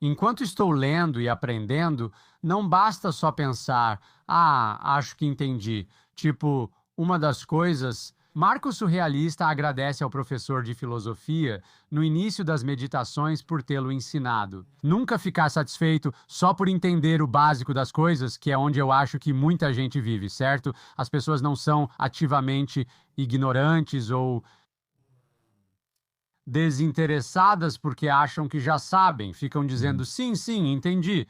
Enquanto estou lendo e aprendendo, não basta só pensar, acho que entendi. Tipo, uma das coisas, Marco Surrealista agradece ao professor de filosofia no início das meditações por tê-lo ensinado. Nunca ficar satisfeito só por entender o básico das coisas, que é onde eu acho que muita gente vive, certo? As pessoas não são ativamente ignorantes ou desinteressadas porque acham que já sabem, ficam dizendo sim, entendi.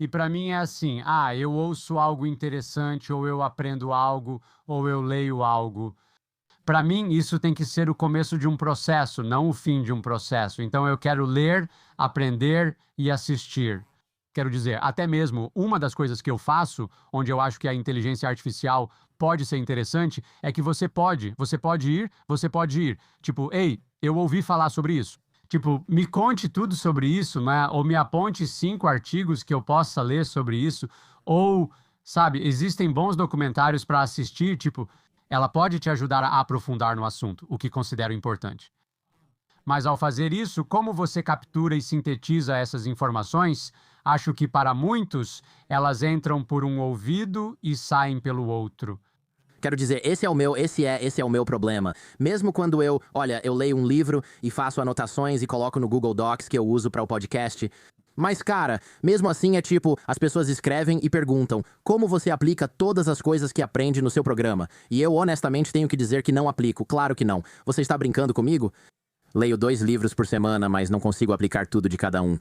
E para mim é assim, eu ouço algo interessante, ou eu aprendo algo, ou eu leio algo. Para mim, isso tem que ser o começo de um processo, não o fim de um processo. Então eu quero ler, aprender e assistir. Quero dizer, até mesmo uma das coisas que eu faço, onde eu acho que a inteligência artificial pode ser interessante, é que você pode ir. Tipo, ei, eu ouvi falar sobre isso. Tipo, me conte tudo sobre isso, né? Ou me aponte 5 artigos que eu possa ler sobre isso. Ou, sabe, existem bons documentários para assistir, tipo, ela pode te ajudar a aprofundar no assunto, o que considero importante. Mas ao fazer isso, como você captura e sintetiza essas informações, acho que para muitos, elas entram por um ouvido e saem pelo outro. Quero dizer, esse é o meu problema. Mesmo quando eu leio um livro e faço anotações e coloco no Google Docs que eu uso para o podcast. Mas, cara, mesmo assim é tipo, as pessoas escrevem e perguntam como você aplica todas as coisas que aprende no seu programa. E eu, honestamente, tenho que dizer que não aplico. Claro que não. Você está brincando comigo? Leio 2 livros por semana, mas não consigo aplicar tudo de cada um.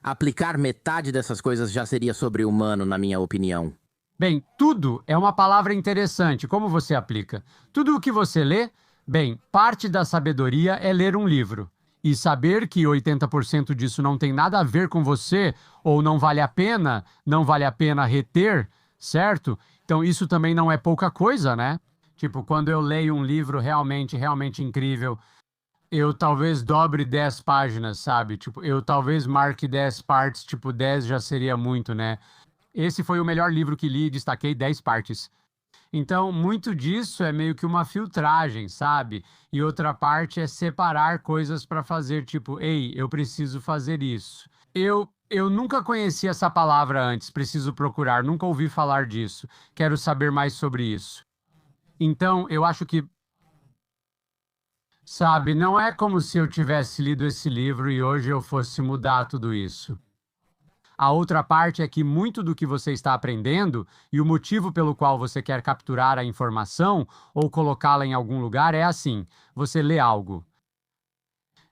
Aplicar metade dessas coisas já seria sobre-humano, na minha opinião. Bem, tudo é uma palavra interessante. Como você aplica? Tudo o que você lê? Bem, parte da sabedoria é ler um livro. E saber que 80% disso não tem nada a ver com você, ou não vale a pena reter, certo? Então isso também não é pouca coisa, né? Tipo, quando eu leio um livro realmente incrível, eu talvez dobre 10 páginas, sabe? Tipo, eu talvez marque 10 partes, tipo, 10 já seria muito, né? Esse foi o melhor livro que li, destaquei 10 partes. Então, muito disso é meio que uma filtragem, sabe? E outra parte é separar coisas para fazer, tipo, ei, eu preciso fazer isso. Eu nunca conheci essa palavra antes, preciso procurar, nunca ouvi falar disso. Quero saber mais sobre isso. Então, eu acho que, sabe, não é como se eu tivesse lido esse livro e hoje eu fosse mudar tudo isso. A outra parte é que muito do que você está aprendendo e o motivo pelo qual você quer capturar a informação ou colocá-la em algum lugar é assim: você lê algo.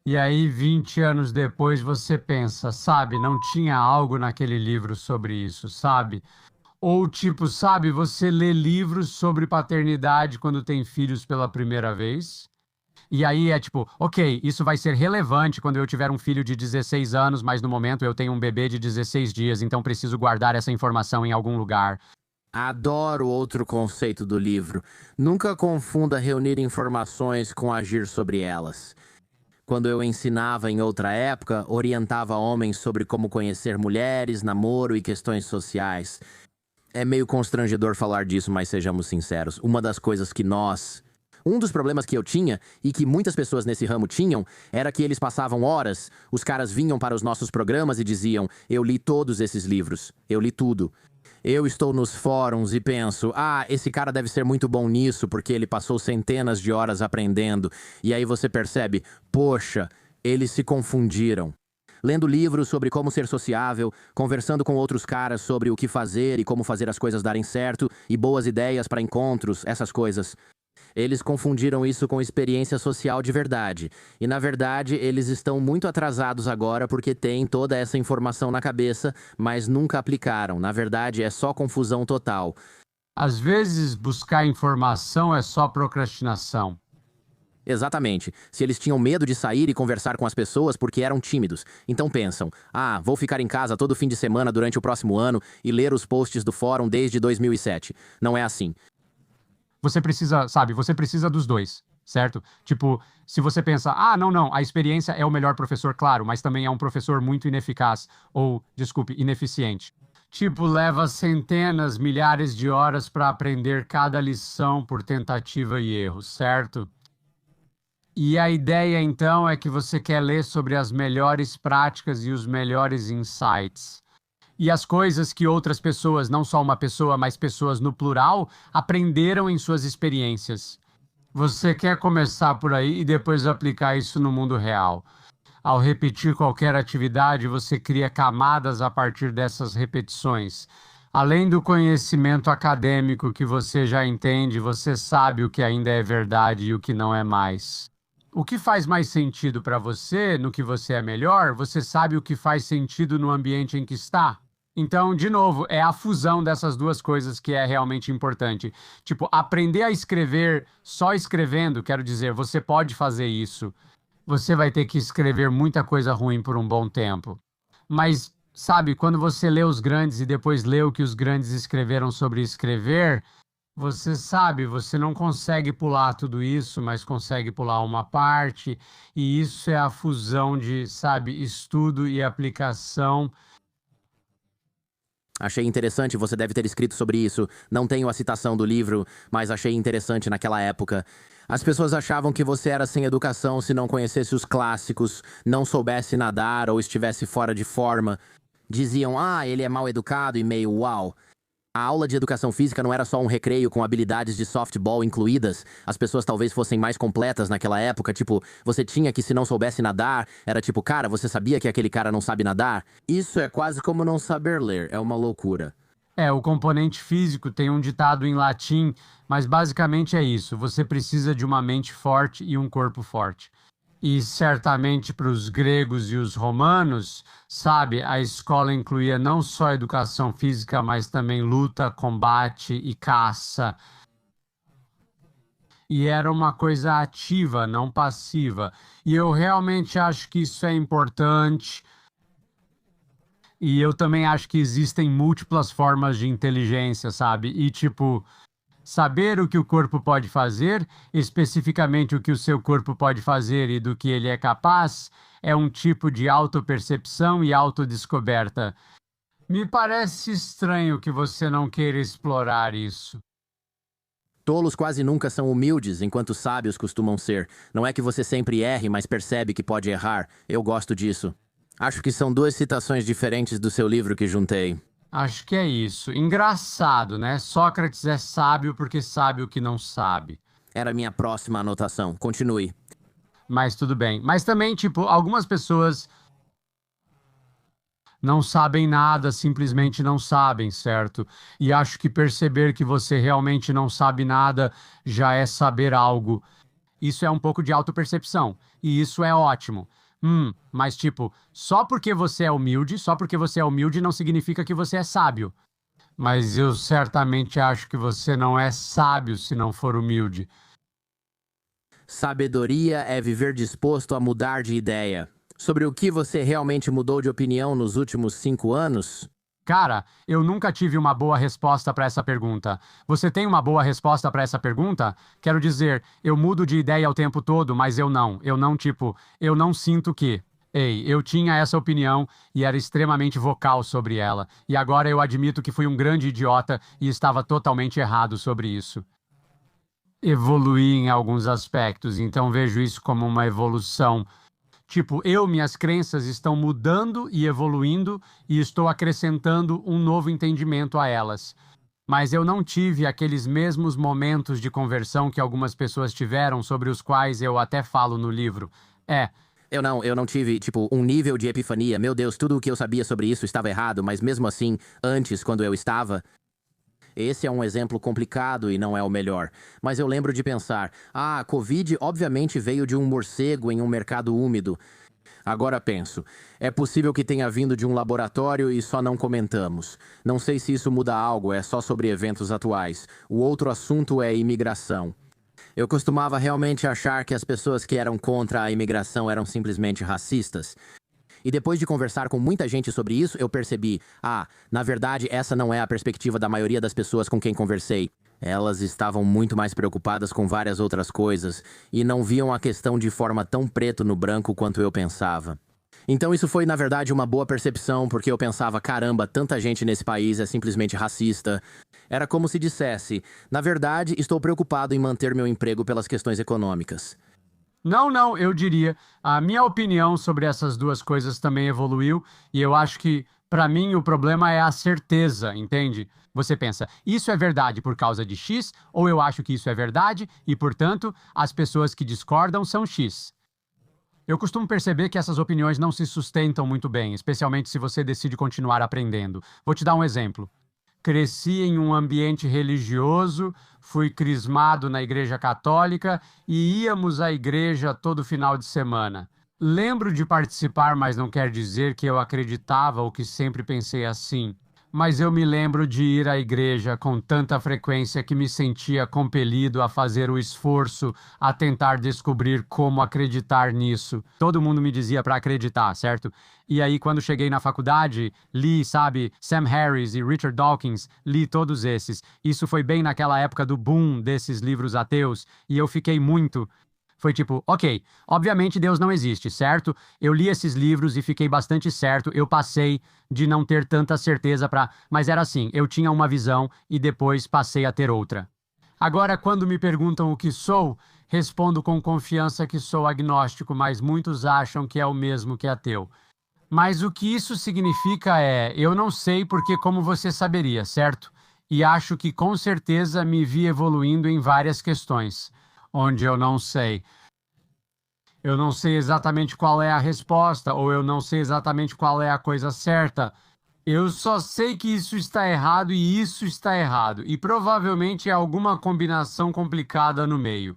E aí, 20 anos depois, você pensa, sabe, não tinha algo naquele livro sobre isso, sabe? Ou tipo, sabe, você lê livros sobre paternidade quando tem filhos pela primeira vez. E aí é tipo, ok, isso vai ser relevante quando eu tiver um filho de 16 anos, mas no momento eu tenho um bebê de 16 dias, então preciso guardar essa informação em algum lugar. Adoro outro conceito do livro. Nunca confunda reunir informações com agir sobre elas. Quando eu ensinava em outra época, orientava homens sobre como conhecer mulheres, namoro e questões sociais. É meio constrangedor falar disso, mas sejamos sinceros. Uma das coisas que um dos problemas que eu tinha, e que muitas pessoas nesse ramo tinham, era que eles passavam horas, os caras vinham para os nossos programas e diziam: eu li todos esses livros, eu li tudo. Eu estou nos fóruns e penso: esse cara deve ser muito bom nisso, porque ele passou centenas de horas aprendendo. E aí você percebe: poxa, eles se confundiram. Lendo livros sobre como ser sociável, conversando com outros caras sobre o que fazer e como fazer as coisas darem certo, e boas ideias para encontros, essas coisas. Eles confundiram isso com experiência social de verdade. E, na verdade, eles estão muito atrasados agora porque têm toda essa informação na cabeça, mas nunca aplicaram. Na verdade, é só confusão total. Às vezes, buscar informação é só procrastinação. Exatamente. Se eles tinham medo de sair e conversar com as pessoas porque eram tímidos. Então pensam: vou ficar em casa todo fim de semana durante o próximo ano e ler os posts do fórum desde 2007. Não é assim. Você precisa, sabe, você precisa dos dois, certo? Tipo, se você pensa, não, a experiência é o melhor professor, claro, mas também é um professor muito ineficaz, ou, desculpe, ineficiente. Tipo, leva centenas, milhares de horas para aprender cada lição por tentativa e erro, certo? E a ideia, então, é que você quer ler sobre as melhores práticas e os melhores insights. E as coisas que outras pessoas, não só uma pessoa, mas pessoas no plural, aprenderam em suas experiências. Você quer começar por aí e depois aplicar isso no mundo real. Ao repetir qualquer atividade, você cria camadas a partir dessas repetições. Além do conhecimento acadêmico que você já entende, você sabe o que ainda é verdade e o que não é mais. O que faz mais sentido para você, no que você é melhor, você sabe o que faz sentido no ambiente em que está. Então, de novo, é a fusão dessas duas coisas que é realmente importante. Tipo, aprender a escrever só escrevendo, quero dizer, você pode fazer isso. Você vai ter que escrever muita coisa ruim por um bom tempo. Mas, sabe, quando você lê os grandes e depois lê o que os grandes escreveram sobre escrever, você sabe, você não consegue pular tudo isso, mas consegue pular uma parte, e isso é a fusão de, sabe, estudo e aplicação. Achei interessante, você deve ter escrito sobre isso. Não tenho a citação do livro, mas achei interessante naquela época. As pessoas achavam que você era sem educação se não conhecesse os clássicos, não soubesse nadar ou estivesse fora de forma. Diziam: ele é mal educado e meio uau. A aula de educação física não era só um recreio com habilidades de softball incluídas. As pessoas talvez fossem mais completas naquela época, tipo, você tinha que, se não soubesse nadar, era tipo, cara, você sabia que aquele cara não sabe nadar? Isso é quase como não saber ler, é uma loucura. O componente físico tem um ditado em latim, mas basicamente é isso. Você precisa de uma mente forte e um corpo forte. E certamente para os gregos e os romanos, sabe, a escola incluía não só educação física, mas também luta, combate e caça. E era uma coisa ativa, não passiva. E eu realmente acho que isso é importante. E eu também acho que existem múltiplas formas de inteligência, sabe? E tipo, Saber o que o corpo pode fazer, especificamente o que o seu corpo pode fazer e do que ele é capaz, é um tipo de autopercepção e autodescoberta. Me parece estranho que você não queira explorar isso. Tolos quase nunca são humildes, enquanto sábios costumam ser. Não é que você sempre erre, mas percebe que pode errar. Eu gosto disso. Acho que são duas citações diferentes do seu livro que juntei. Acho que é isso. Engraçado, né? Sócrates é sábio porque sabe o que não sabe. Era a minha próxima anotação. Continue. Mas tudo bem. Mas também, tipo, algumas pessoas não sabem nada, simplesmente não sabem, certo? E acho que perceber que você realmente não sabe nada já é saber algo. Isso é um pouco de autopercepção. E isso é ótimo. Mas tipo, só porque você é humilde não significa que você é sábio. Mas eu certamente acho que você não é sábio se não for humilde. Sabedoria é viver disposto a mudar de ideia. Sobre o que você realmente mudou de opinião nos últimos 5 anos? Cara, eu nunca tive uma boa resposta para essa pergunta. Você tem uma boa resposta para essa pergunta? Quero dizer, eu mudo de ideia o tempo todo, mas eu não, eu não sinto que. Ei, eu tinha essa opinião e era extremamente vocal sobre ela. E agora eu admito que fui um grande idiota e estava totalmente errado sobre isso. Evoluí em alguns aspectos, então vejo isso como uma evolução. Tipo, minhas crenças estão mudando e evoluindo e estou acrescentando um novo entendimento a elas. Mas eu não tive aqueles mesmos momentos de conversão que algumas pessoas tiveram, sobre os quais eu até falo no livro. Eu não tive, tipo, um nível de epifania. Meu Deus, tudo o que eu sabia sobre isso estava errado, mas mesmo assim, antes, quando eu estava... Esse é um exemplo complicado e não é o melhor. Mas eu lembro de pensar, a Covid obviamente veio de um morcego em um mercado úmido. Agora penso, é possível que tenha vindo de um laboratório e só não comentamos. Não sei se isso muda algo, é só sobre eventos atuais. O outro assunto é imigração. Eu costumava realmente achar que as pessoas que eram contra a imigração eram simplesmente racistas. E depois de conversar com muita gente sobre isso, eu percebi, na verdade, essa não é a perspectiva da maioria das pessoas com quem conversei. Elas estavam muito mais preocupadas com várias outras coisas e não viam a questão de forma tão preto no branco quanto eu pensava. Então isso foi, na verdade, uma boa percepção, porque eu pensava, caramba, tanta gente nesse país é simplesmente racista. Era como se dissesse, na verdade, estou preocupado em manter meu emprego pelas questões econômicas. Não, eu diria. A minha opinião sobre essas duas coisas também evoluiu e eu acho que, para mim, o problema é a certeza, entende? Você pensa, isso é verdade por causa de X, ou eu acho que isso é verdade e, portanto, as pessoas que discordam são X. Eu costumo perceber que essas opiniões não se sustentam muito bem, especialmente se você decide continuar aprendendo. Vou te dar um exemplo. Cresci em um ambiente religioso, fui crismado na igreja católica e íamos à igreja todo final de semana. Lembro de participar, mas não quer dizer que eu acreditava ou que sempre pensei assim. Mas eu me lembro de ir à igreja com tanta frequência que me sentia compelido a fazer o esforço a tentar descobrir como acreditar nisso. Todo mundo me dizia para acreditar, certo? E aí, quando cheguei na faculdade, li, Sam Harris e Richard Dawkins, li todos esses. Isso foi bem naquela época do boom desses livros ateus, e eu fiquei muito... Foi tipo, ok, obviamente Deus não existe, certo? Eu li esses livros e fiquei bastante certo, eu passei de não ter tanta certeza para... Mas era assim, eu tinha uma visão e depois passei a ter outra. Agora, quando me perguntam o que sou, respondo com confiança que sou agnóstico, mas muitos acham que é o mesmo que ateu. Mas o que isso significa eu não sei porque como você saberia, certo? E acho que com certeza me vi evoluindo em várias questões, onde eu não sei. Eu não sei exatamente qual é a resposta, ou eu não sei exatamente qual é a coisa certa. Eu só sei que isso está errado e isso está errado, e provavelmente é alguma combinação complicada no meio.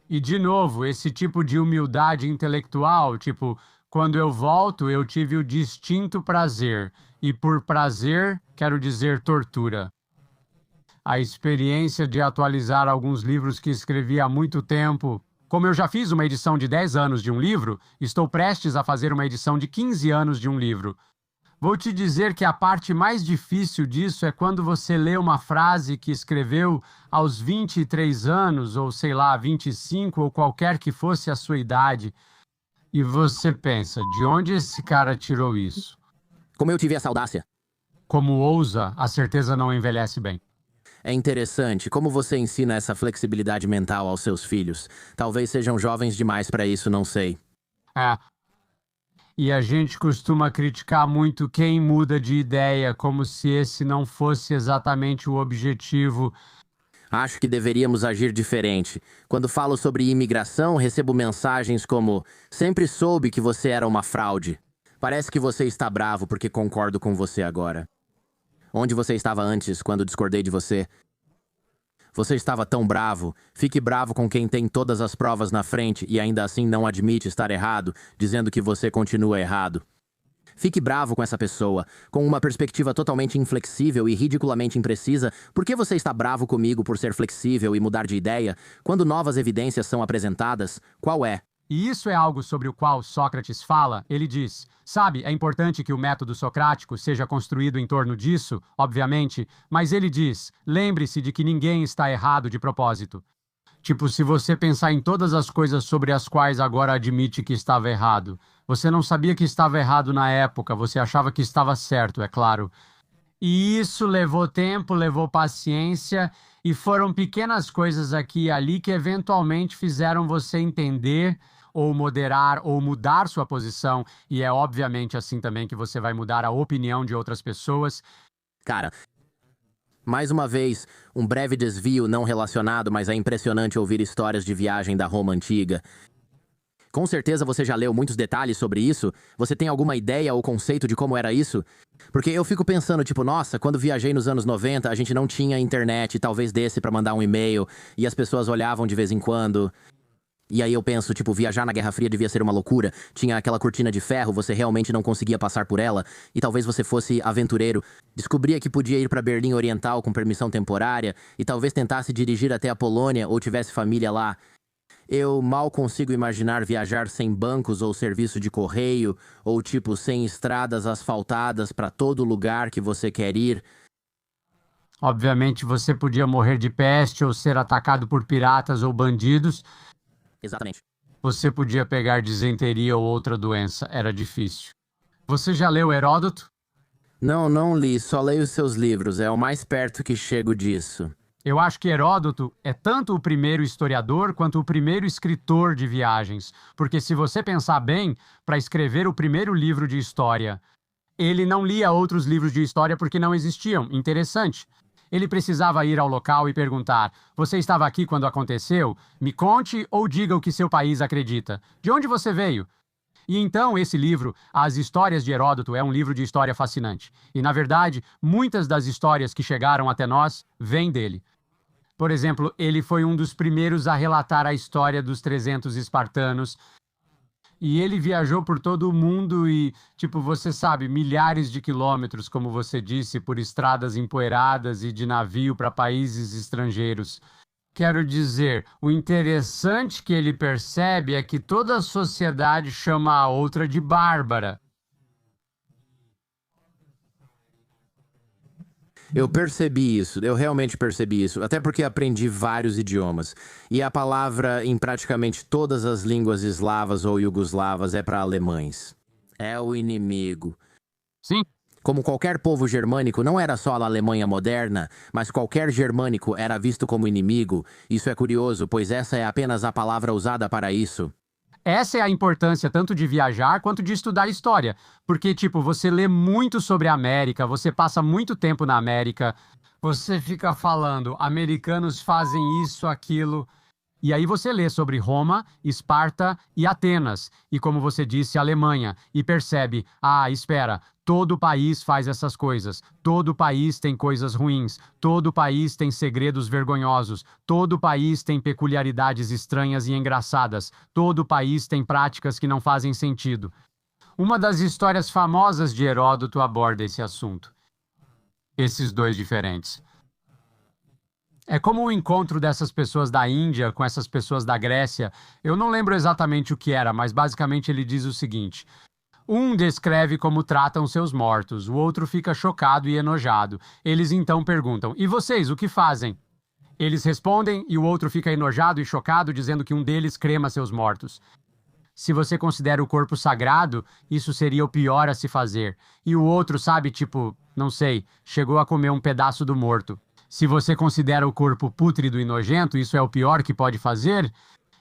E, de novo, esse tipo de humildade intelectual, tipo, quando eu volto, eu tive o distinto prazer, e por prazer, quero dizer tortura. A experiência de atualizar alguns livros que escrevi há muito tempo. Como eu já fiz uma edição de 10 anos de um livro, estou prestes a fazer uma edição de 15 anos de um livro. Vou te dizer que a parte mais difícil disso é quando você lê uma frase que escreveu aos 23 anos, ou sei lá, 25, ou qualquer que fosse a sua idade, e você pensa, de onde esse cara tirou isso? Como eu tive essa audácia? Como ousa, a certeza não envelhece bem. É interessante como você ensina essa flexibilidade mental aos seus filhos. Talvez sejam jovens demais para isso, não sei. É. E a gente costuma criticar muito quem muda de ideia, como se esse não fosse exatamente o objetivo. Acho que deveríamos agir diferente. Quando falo sobre imigração, recebo mensagens como: sempre soube que você era uma fraude. Parece que você está bravo porque concordo com você agora. Onde você estava antes, quando discordei de você? Você estava tão bravo. Fique bravo com quem tem todas as provas na frente e ainda assim não admite estar errado, dizendo que você continua errado. Fique bravo com essa pessoa, com uma perspectiva totalmente inflexível e ridiculamente imprecisa. Por que você está bravo comigo por ser flexível e mudar de ideia? Quando novas evidências são apresentadas, qual é? E isso é algo sobre o qual Sócrates fala. Ele diz: sabe, é importante que o método socrático seja construído em torno disso, obviamente, mas ele diz: lembre-se de que ninguém está errado de propósito. Tipo, se você pensar em todas as coisas sobre as quais agora admite que estava errado, você não sabia que estava errado na época, você achava que estava certo, é claro. E isso levou tempo, levou paciência, e foram pequenas coisas aqui e ali que eventualmente fizeram você entender, ou moderar, ou mudar sua posição, e é obviamente assim também que você vai mudar a opinião de outras pessoas. Cara, mais uma vez, um breve desvio não relacionado, mas é impressionante ouvir histórias de viagem da Roma antiga. Com certeza você já leu muitos detalhes sobre isso? Você tem alguma ideia ou conceito de como era isso? Porque eu fico pensando, tipo, nossa, quando viajei nos anos 90, a gente não tinha internet, talvez desse pra mandar um e-mail, e as pessoas olhavam de vez em quando. E aí eu penso, tipo, viajar na Guerra Fria devia ser uma loucura. Tinha aquela cortina de ferro, você realmente não conseguia passar por ela. E talvez você fosse aventureiro. Descobria que podia ir pra Berlim Oriental com permissão temporária. E talvez tentasse dirigir até a Polônia ou tivesse família lá. Eu mal consigo imaginar viajar sem bancos ou serviço de correio. Ou tipo, sem estradas asfaltadas pra todo lugar que você quer ir. Obviamente você podia morrer de peste ou ser atacado por piratas ou bandidos. Exatamente. Você podia pegar disenteria ou outra doença, era difícil. Você já leu Heródoto? Não li, só leio seus livros, é o mais perto que chego disso. Eu acho que Heródoto é tanto o primeiro historiador quanto o primeiro escritor de viagens, porque se você pensar bem, para escrever o primeiro livro de história, ele não lia outros livros de história porque não existiam. Interessante. Ele precisava ir ao local e perguntar: você estava aqui quando aconteceu? Me conte ou diga o que seu país acredita. De onde você veio? E então esse livro, As Histórias de Heródoto, é um livro de história fascinante. E, na verdade, muitas das histórias que chegaram até nós vêm dele. Por exemplo, ele foi um dos primeiros a relatar a história dos 300 espartanos. E ele viajou por todo o mundo e, tipo, você sabe, milhares de quilômetros, como você disse, por estradas empoeiradas e de navio para países estrangeiros. Quero dizer, o interessante que ele percebe é que toda a sociedade chama a outra de bárbara. Eu percebi isso, eu realmente percebi isso, até porque aprendi vários idiomas. E a palavra em praticamente todas as línguas eslavas ou iugoslavas é para alemães. É o inimigo. Sim. Como qualquer povo germânico, não era só a Alemanha moderna, mas qualquer germânico era visto como inimigo. Isso é curioso, pois essa é apenas a palavra usada para isso. Essa é a importância tanto de viajar quanto de estudar história. Porque, tipo, você lê muito sobre a América, você passa muito tempo na América, você fica falando, americanos fazem isso, aquilo. E aí você lê sobre Roma, Esparta e Atenas, e como você disse, Alemanha, e percebe, espera, todo país faz essas coisas, todo país tem coisas ruins, todo país tem segredos vergonhosos, todo país tem peculiaridades estranhas e engraçadas, todo país tem práticas que não fazem sentido. Uma das histórias famosas de Heródoto aborda esse assunto. Esses dois diferentes. É como o encontro dessas pessoas da Índia com essas pessoas da Grécia. Eu não lembro exatamente o que era, mas basicamente ele diz o seguinte: Um descreve como tratam seus mortos, o outro fica chocado e enojado. Eles então perguntam: e vocês, o que fazem? Eles respondem e o outro fica enojado e chocado, dizendo que um deles crema seus mortos. Se você considera o corpo sagrado, isso seria o pior a se fazer. E o outro, sabe, tipo, não sei, chegou a comer um pedaço do morto. Se você considera o corpo pútrido e nojento, isso é o pior que pode fazer.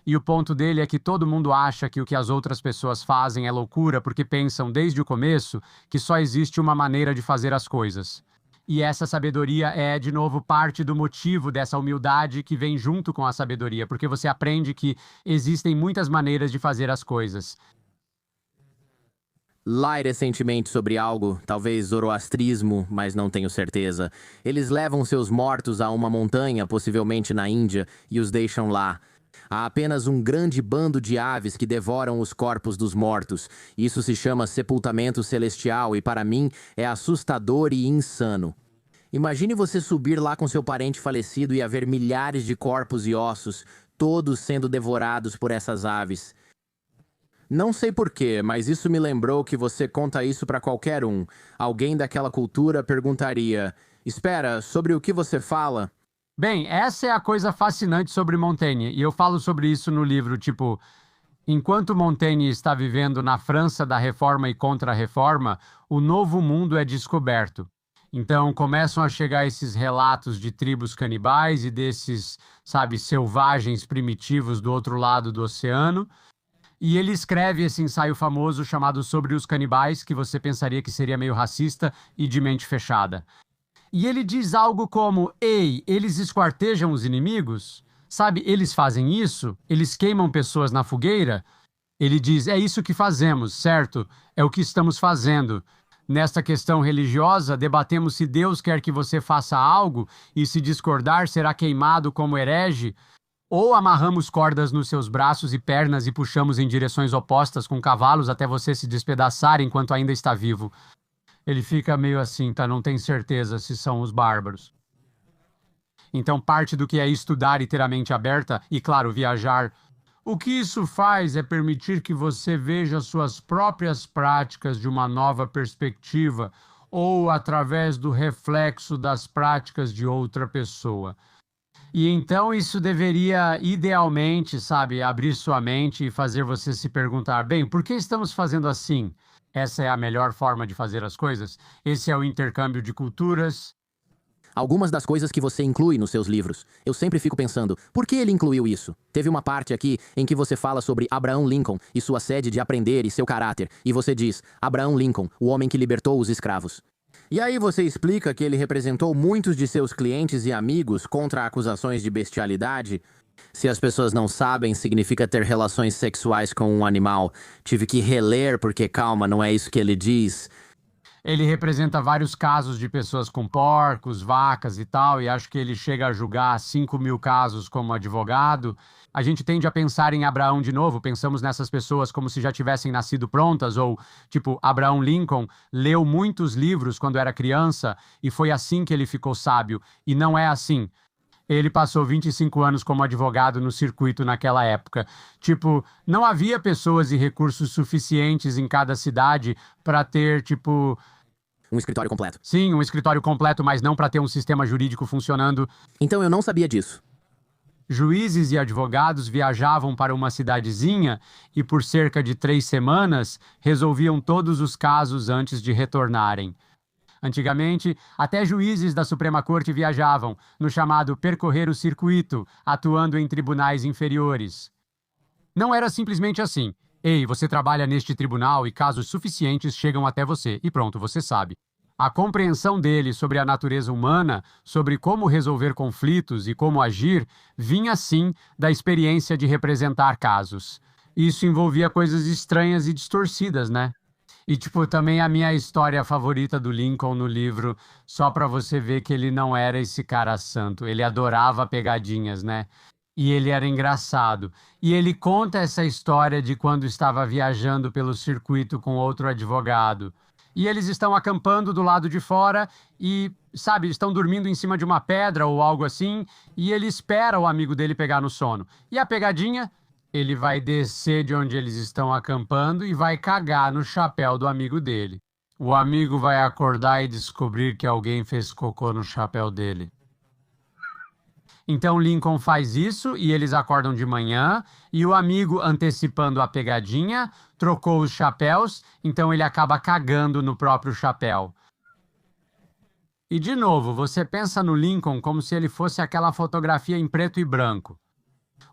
E o ponto dele é que todo mundo acha que o que as outras pessoas fazem é loucura porque pensam desde o começo que só existe uma maneira de fazer as coisas. E essa sabedoria é, de novo, parte do motivo dessa humildade que vem junto com a sabedoria, porque você aprende que existem muitas maneiras de fazer as coisas. Lá recentemente sobre algo, talvez zoroastrismo, mas não tenho certeza. Eles levam seus mortos a uma montanha, possivelmente na Índia, e os deixam lá. Há apenas um grande bando de aves que devoram os corpos dos mortos. Isso se chama sepultamento celestial e, para mim, é assustador e insano. Imagine você subir lá com seu parente falecido e haver milhares de corpos e ossos, todos sendo devorados por essas aves. Não sei porquê, mas isso me lembrou que você conta isso para qualquer um. Alguém daquela cultura perguntaria: espera, sobre o que você fala? Bem, essa é a coisa fascinante sobre Montaigne, e eu falo sobre isso no livro, tipo, enquanto Montaigne está vivendo na França da Reforma e Contra-Reforma, o novo mundo é descoberto. Então começam a chegar esses relatos de tribos canibais e desses, sabe, selvagens primitivos do outro lado do oceano. E ele escreve esse ensaio famoso chamado Sobre os Canibais, que você pensaria que seria meio racista e de mente fechada. E ele diz algo como: ei, eles esquartejam os inimigos? Sabe, eles fazem isso? Eles queimam pessoas na fogueira? Ele diz: é isso que fazemos, certo? É o que estamos fazendo. Nesta questão religiosa, debatemos se Deus quer que você faça algo e, se discordar, será queimado como herege. Ou amarramos cordas nos seus braços e pernas e puxamos em direções opostas com cavalos até você se despedaçar enquanto ainda está vivo. Ele fica meio assim, tá? Não tem certeza se são os bárbaros. Então, parte do que é estudar e ter a mente aberta e, claro, viajar. O que isso faz é permitir que você veja suas próprias práticas de uma nova perspectiva ou através do reflexo das práticas de outra pessoa. E então isso deveria, idealmente, sabe, abrir sua mente e fazer você se perguntar: bem, por que estamos fazendo assim? Essa é a melhor forma de fazer as coisas? Esse é o intercâmbio de culturas? Algumas das coisas que você inclui nos seus livros. Eu sempre fico pensando, por que ele incluiu isso? Teve uma parte aqui em que você fala sobre Abraham Lincoln e sua sede de aprender e seu caráter, e você diz: Abraham Lincoln, o homem que libertou os escravos. E aí você explica que ele representou muitos de seus clientes e amigos contra acusações de bestialidade. Se as pessoas não sabem, significa ter relações sexuais com um animal. Tive que reler porque, calma, não é isso que ele diz. Ele representa vários casos de pessoas com porcos, vacas e tal, e acho que ele chega a julgar 5.000 casos como advogado. A gente tende a pensar em Abraão de novo, pensamos nessas pessoas como se já tivessem nascido prontas, ou, tipo, Abraham Lincoln leu muitos livros quando era criança e foi assim que ele ficou sábio, e não é assim. Ele passou 25 anos como advogado no circuito naquela época. Tipo, não havia pessoas e recursos suficientes em cada cidade para ter, tipo... Um escritório completo. Sim, um escritório completo, mas não para ter um sistema jurídico funcionando. Então eu não sabia disso. Juízes e advogados viajavam para uma cidadezinha e, por cerca de 3 semanas, resolviam todos os casos antes de retornarem. Antigamente, até juízes da Suprema Corte viajavam, no chamado percorrer o circuito, atuando em tribunais inferiores. Não era simplesmente assim: ei, você trabalha neste tribunal e casos suficientes chegam até você, e pronto, você sabe. A compreensão dele sobre a natureza humana, sobre como resolver conflitos e como agir, vinha sim da experiência de representar casos. Isso envolvia coisas estranhas e distorcidas, né? E, tipo, também a minha história favorita do Lincoln no livro, só pra você ver que ele não era esse cara santo. Ele adorava pegadinhas, né? E ele era engraçado. E ele conta essa história de quando estava viajando pelo circuito com outro advogado. E eles estão acampando do lado de fora e, sabe, estão dormindo em cima de uma pedra ou algo assim, e ele espera o amigo dele pegar no sono. E a pegadinha? ele vai descer de onde eles estão acampando e vai cagar no chapéu do amigo dele. O amigo vai acordar e descobrir que alguém fez cocô no chapéu dele. Então Lincoln faz isso e eles acordam de manhã e o amigo, antecipando a pegadinha, trocou os chapéus, então ele acaba cagando no próprio chapéu. E de novo, você pensa no Lincoln como se ele fosse aquela fotografia em preto e branco.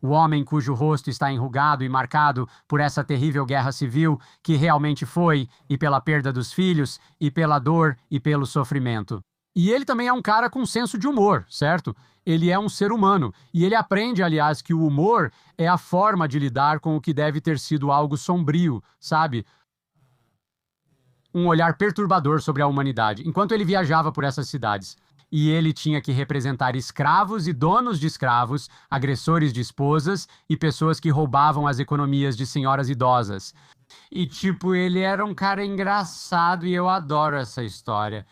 O homem cujo rosto está enrugado e marcado por essa terrível guerra civil que realmente foi, e pela perda dos filhos, e pela dor e pelo sofrimento. E ele também é um cara com senso de humor, certo? Ele é um ser humano. E ele aprende, aliás, que o humor é a forma de lidar com o que deve ter sido algo sombrio, sabe? Um olhar perturbador sobre a humanidade, enquanto ele viajava por essas cidades. E ele tinha que representar escravos e donos de escravos, agressores de esposas e pessoas que roubavam as economias de senhoras idosas. E, tipo, ele era um cara engraçado e eu adoro essa história.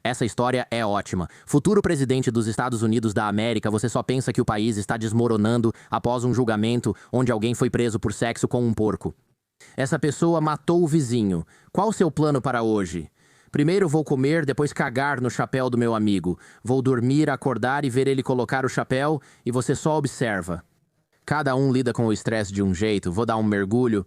Essa história é ótima. Futuro presidente dos Estados Unidos da América, você só pensa que o país está desmoronando após um julgamento onde alguém foi preso por sexo com um porco. Essa pessoa matou o vizinho. Qual o seu plano para hoje? Primeiro vou comer, depois cagar no chapéu do meu amigo. Vou dormir, acordar e ver ele colocar o chapéu e você só observa. Cada um lida com o estresse de um jeito. Vou dar um mergulho.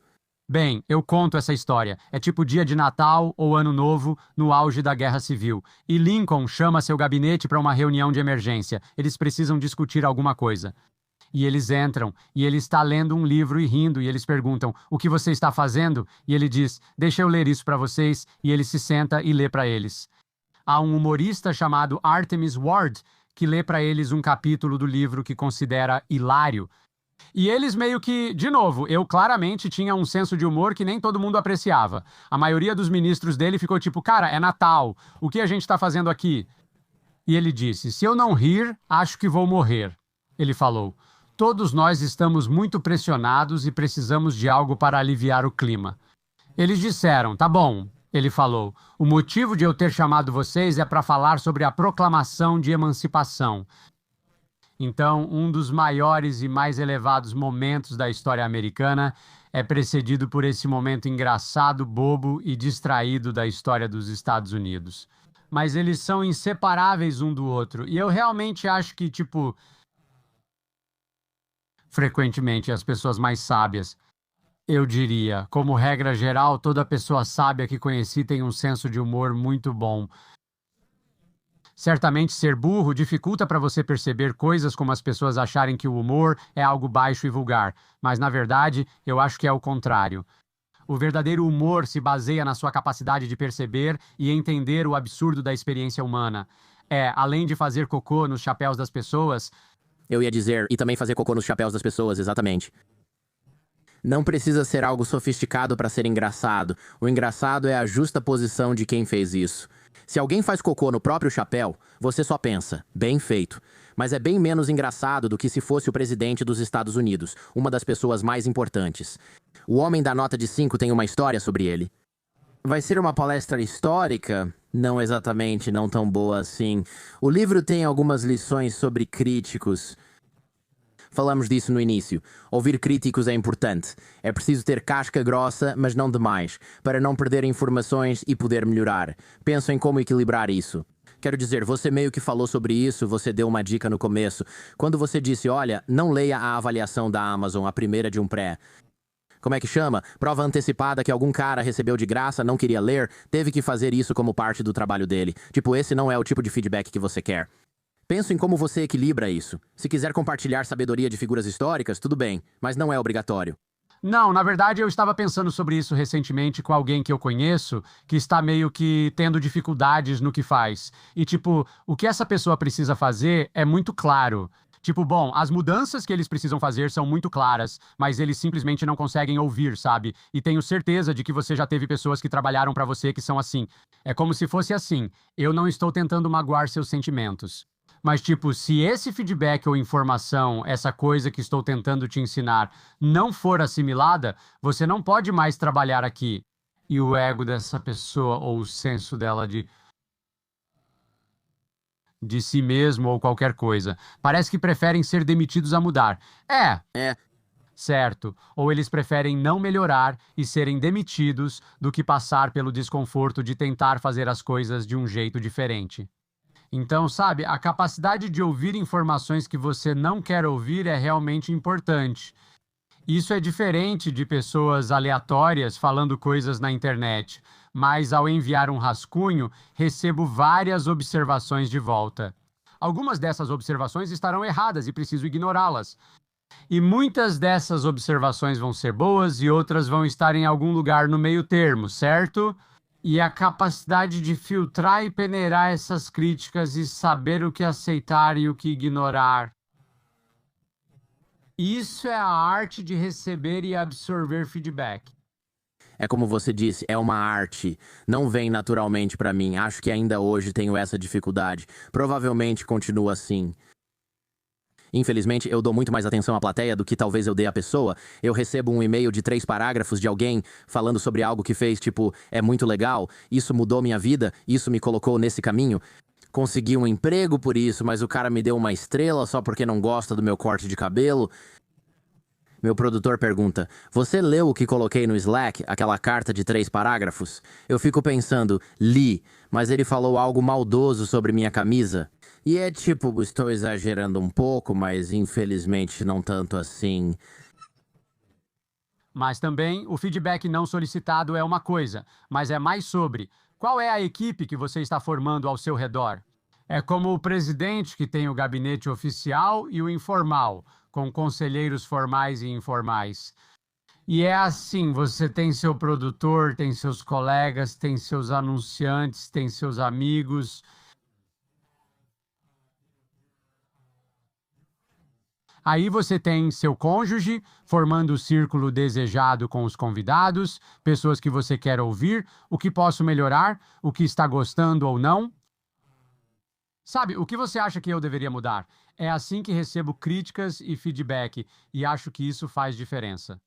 Bem, eu conto essa história. É tipo dia de Natal ou Ano Novo, no auge da Guerra Civil. E Lincoln chama seu gabinete para uma reunião de emergência. Eles precisam discutir alguma coisa. E eles entram, e ele está lendo um livro e rindo, e eles perguntam, o que você está fazendo? E ele diz, deixa eu ler isso para vocês, e ele se senta e lê para eles. Há um humorista chamado Artemis Ward, que lê para eles um capítulo do livro que considera hilário. E eles meio que, de novo, eu claramente tinha um senso de humor que nem todo mundo apreciava. A maioria dos ministros dele ficou tipo, cara, é Natal, o que a gente está fazendo aqui? E ele disse, se eu não rir, acho que vou morrer. Ele falou, todos nós estamos muito pressionados e precisamos de algo para aliviar o clima. Eles disseram, tá bom, ele falou, o motivo de eu ter chamado vocês é para falar sobre a proclamação de emancipação. Então, um dos maiores e mais elevados momentos da história americana é precedido por esse momento engraçado, bobo e distraído da história dos Estados Unidos. Mas eles são inseparáveis um do outro, e eu realmente acho que, tipo, frequentemente as pessoas mais sábias, eu diria, como regra geral, toda pessoa sábia que conheci tem um senso de humor muito bom. Certamente ser burro dificulta para você perceber coisas como as pessoas acharem que o humor é algo baixo e vulgar, mas na verdade eu acho que é o contrário. O verdadeiro humor se baseia na sua capacidade de perceber e entender o absurdo da experiência humana. Além de fazer cocô nos chapéus das pessoas, Eu ia dizer, e também fazer cocô nos chapéus das pessoas, exatamente. Não precisa ser algo sofisticado para ser engraçado. O engraçado é a justa posição de quem fez isso. Se alguém faz cocô no próprio chapéu, você só pensa, bem feito. Mas é bem menos engraçado do que se fosse o presidente dos Estados Unidos, uma das pessoas mais importantes. O homem da nota de 5 tem uma história sobre ele. Vai ser uma palestra histórica? Não exatamente, não tão boa assim. O livro tem algumas lições sobre críticos. Falamos disso no início. Ouvir críticos é importante. É preciso ter casca grossa, mas não demais, para não perder informações e poder melhorar. Penso em como equilibrar isso. Quero dizer, você meio que falou sobre isso, você deu uma dica no começo. Quando você disse, olha, não leia a avaliação da Amazon, a primeira de um pré. Como é que chama? Prova antecipada que algum cara recebeu de graça, não queria ler, teve que fazer isso como parte do trabalho dele. Tipo, esse não é o tipo de feedback que você quer. Penso em como você equilibra isso. Se quiser compartilhar sabedoria de figuras históricas, tudo bem, mas não é obrigatório. Não, na verdade eu estava pensando sobre isso recentemente com alguém que eu conheço, que está meio que tendo dificuldades no que faz. E tipo, o que essa pessoa precisa fazer é muito claro. Tipo, bom, as mudanças que eles precisam fazer são muito claras, mas eles simplesmente não conseguem ouvir, sabe? E tenho certeza de que você já teve pessoas que trabalharam para você que são assim. É como se fosse assim, eu não estou tentando magoar seus sentimentos. Mas, tipo, se esse feedback ou informação, essa coisa que estou tentando te ensinar, não for assimilada, você não pode mais trabalhar aqui. E o ego dessa pessoa, ou o senso dela de... de si mesmo ou qualquer coisa. Parece que preferem ser demitidos a mudar. É, Certo. Ou eles preferem não melhorar e serem demitidos do que passar pelo desconforto de tentar fazer as coisas de um jeito diferente. Então, sabe, a capacidade de ouvir informações que você não quer ouvir é realmente importante. Isso é diferente de pessoas aleatórias falando coisas na internet, mas ao enviar um rascunho, recebo várias observações de volta. Algumas dessas observações estarão erradas e preciso ignorá-las. E muitas dessas observações vão ser boas e outras vão estar em algum lugar no meio termo, certo? E a capacidade de filtrar e peneirar essas críticas e saber o que aceitar e o que ignorar. Isso é a arte de receber e absorver feedback. é como você disse, é uma arte. Não vem naturalmente pra mim. Acho que ainda hoje tenho essa dificuldade. Provavelmente continua assim. Infelizmente, eu dou muito mais atenção à plateia do que talvez eu dê à pessoa. Eu recebo um e-mail de 3 parágrafos de alguém falando sobre algo que fez, tipo, é muito legal, isso mudou minha vida, isso me colocou nesse caminho. Consegui um emprego por isso, mas o cara me deu uma estrela só porque não gosta do meu corte de cabelo. Meu produtor pergunta, você leu o que coloquei no Slack, aquela carta de 3 parágrafos? Eu fico pensando, li, mas ele falou algo maldoso sobre minha camisa. E é tipo, estou exagerando um pouco, mas infelizmente não tanto assim. Mas também o feedback não solicitado é uma coisa, mas é mais sobre qual é a equipe que você está formando ao seu redor. É como o presidente que tem o gabinete oficial e o informal, com conselheiros formais e informais. E é assim, você tem seu produtor, tem seus colegas, tem seus anunciantes, tem seus amigos. Aí você tem seu cônjuge, formando o círculo desejado com os convidados, pessoas que você quer ouvir, o que posso melhorar, o que está gostando ou não. Sabe, o que você acha que eu deveria mudar? É assim que recebo críticas e feedback, e acho que isso faz diferença.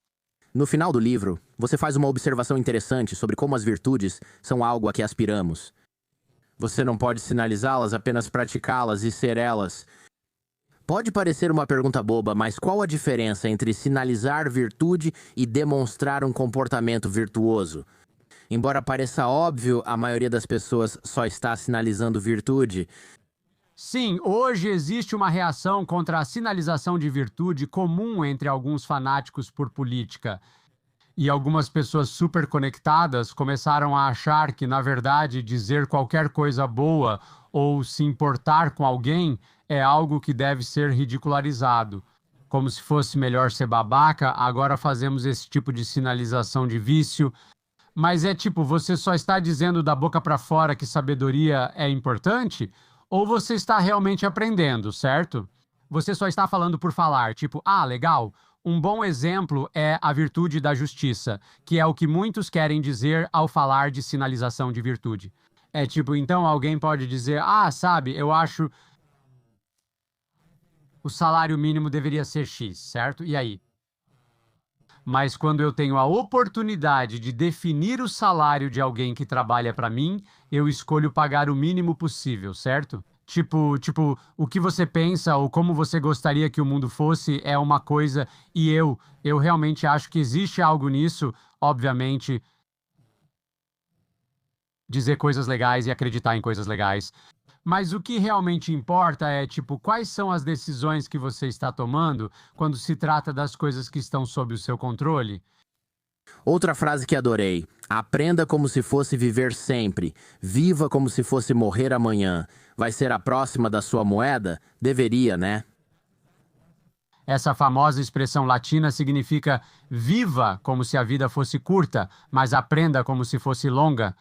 No final do livro, você faz uma observação interessante sobre como as virtudes são algo a que aspiramos. Você não pode sinalizá-las, apenas praticá-las e ser elas. Pode parecer uma pergunta boba, mas qual a diferença entre sinalizar virtude e demonstrar um comportamento virtuoso? Embora pareça óbvio, a maioria das pessoas só está sinalizando virtude. Sim, hoje existe uma reação contra a sinalização de virtude comum entre alguns fanáticos por política. E algumas pessoas super conectadas começaram a achar que, na verdade, dizer qualquer coisa boa ou se importar com alguém é algo que deve ser ridicularizado. Como se fosse melhor ser babaca, agora fazemos esse tipo de sinalização de vício. Mas é tipo, você só está dizendo da boca para fora que sabedoria é importante? Ou você está realmente aprendendo, certo? Você só está falando por falar, tipo, ah, legal. Um bom exemplo é a virtude da justiça, que é o que muitos querem dizer ao falar de sinalização de virtude. É tipo, então alguém pode dizer, ah, sabe, eu acho o salário mínimo deveria ser X, certo? E aí? Mas quando eu tenho a oportunidade de definir o salário de alguém que trabalha para mim, eu escolho pagar o mínimo possível, certo? Tipo, o que você pensa ou como você gostaria que o mundo fosse é uma coisa e eu realmente acho que existe algo nisso, obviamente, dizer coisas legais e acreditar em coisas legais. Mas o que realmente importa é, tipo, quais são as decisões que você está tomando quando se trata das coisas que estão sob o seu controle? Outra frase que adorei. Aprenda como se fosse viver sempre. Viva como se fosse morrer amanhã. Vai ser a próxima da sua moeda? Deveria, né? Essa famosa expressão latina significa viva como se a vida fosse curta, mas aprenda como se fosse longa.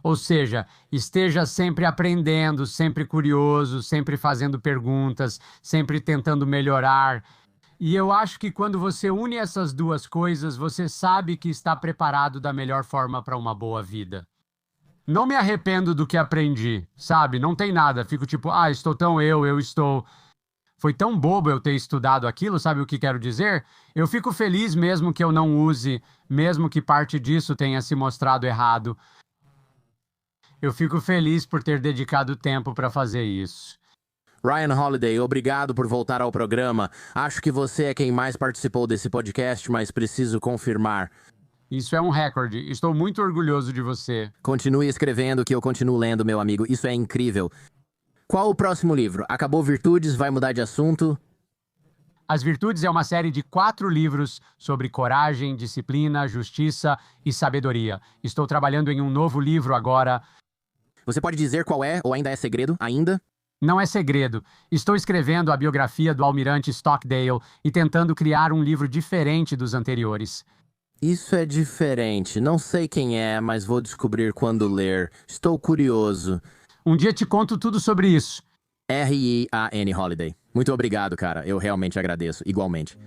Ou seja, esteja sempre aprendendo, sempre curioso, sempre fazendo perguntas, sempre tentando melhorar. E eu acho que quando você une essas duas coisas, você sabe que está preparado da melhor forma para uma boa vida. Não me arrependo do que aprendi, sabe? Não tem nada. Fico tipo, ah, estou tão eu estou. Foi tão bobo eu ter estudado aquilo, sabe o que quero dizer? Eu fico feliz mesmo que eu não use, mesmo que parte disso tenha se mostrado errado. Eu fico feliz por ter dedicado tempo para fazer isso. Ryan Holiday, obrigado por voltar ao programa. Acho que você é quem mais participou desse podcast, mas preciso confirmar. Isso é um recorde. Estou muito orgulhoso de você. Continue escrevendo que eu continuo lendo, meu amigo. Isso é incrível. Qual o próximo livro? Acabou Virtudes? Vai mudar de assunto? As Virtudes é uma série de 4 livros sobre coragem, disciplina, justiça e sabedoria. Estou trabalhando em um novo livro agora. Você pode dizer qual é, ou ainda é segredo? Ainda? Não é segredo. Estou escrevendo a biografia do almirante Stockdale e tentando criar um livro diferente dos anteriores. Isso é diferente. Não sei quem é, mas vou descobrir quando ler. Estou curioso. Um dia te conto tudo sobre isso. Ryan Holiday. Muito obrigado, cara. Eu realmente agradeço. Igualmente.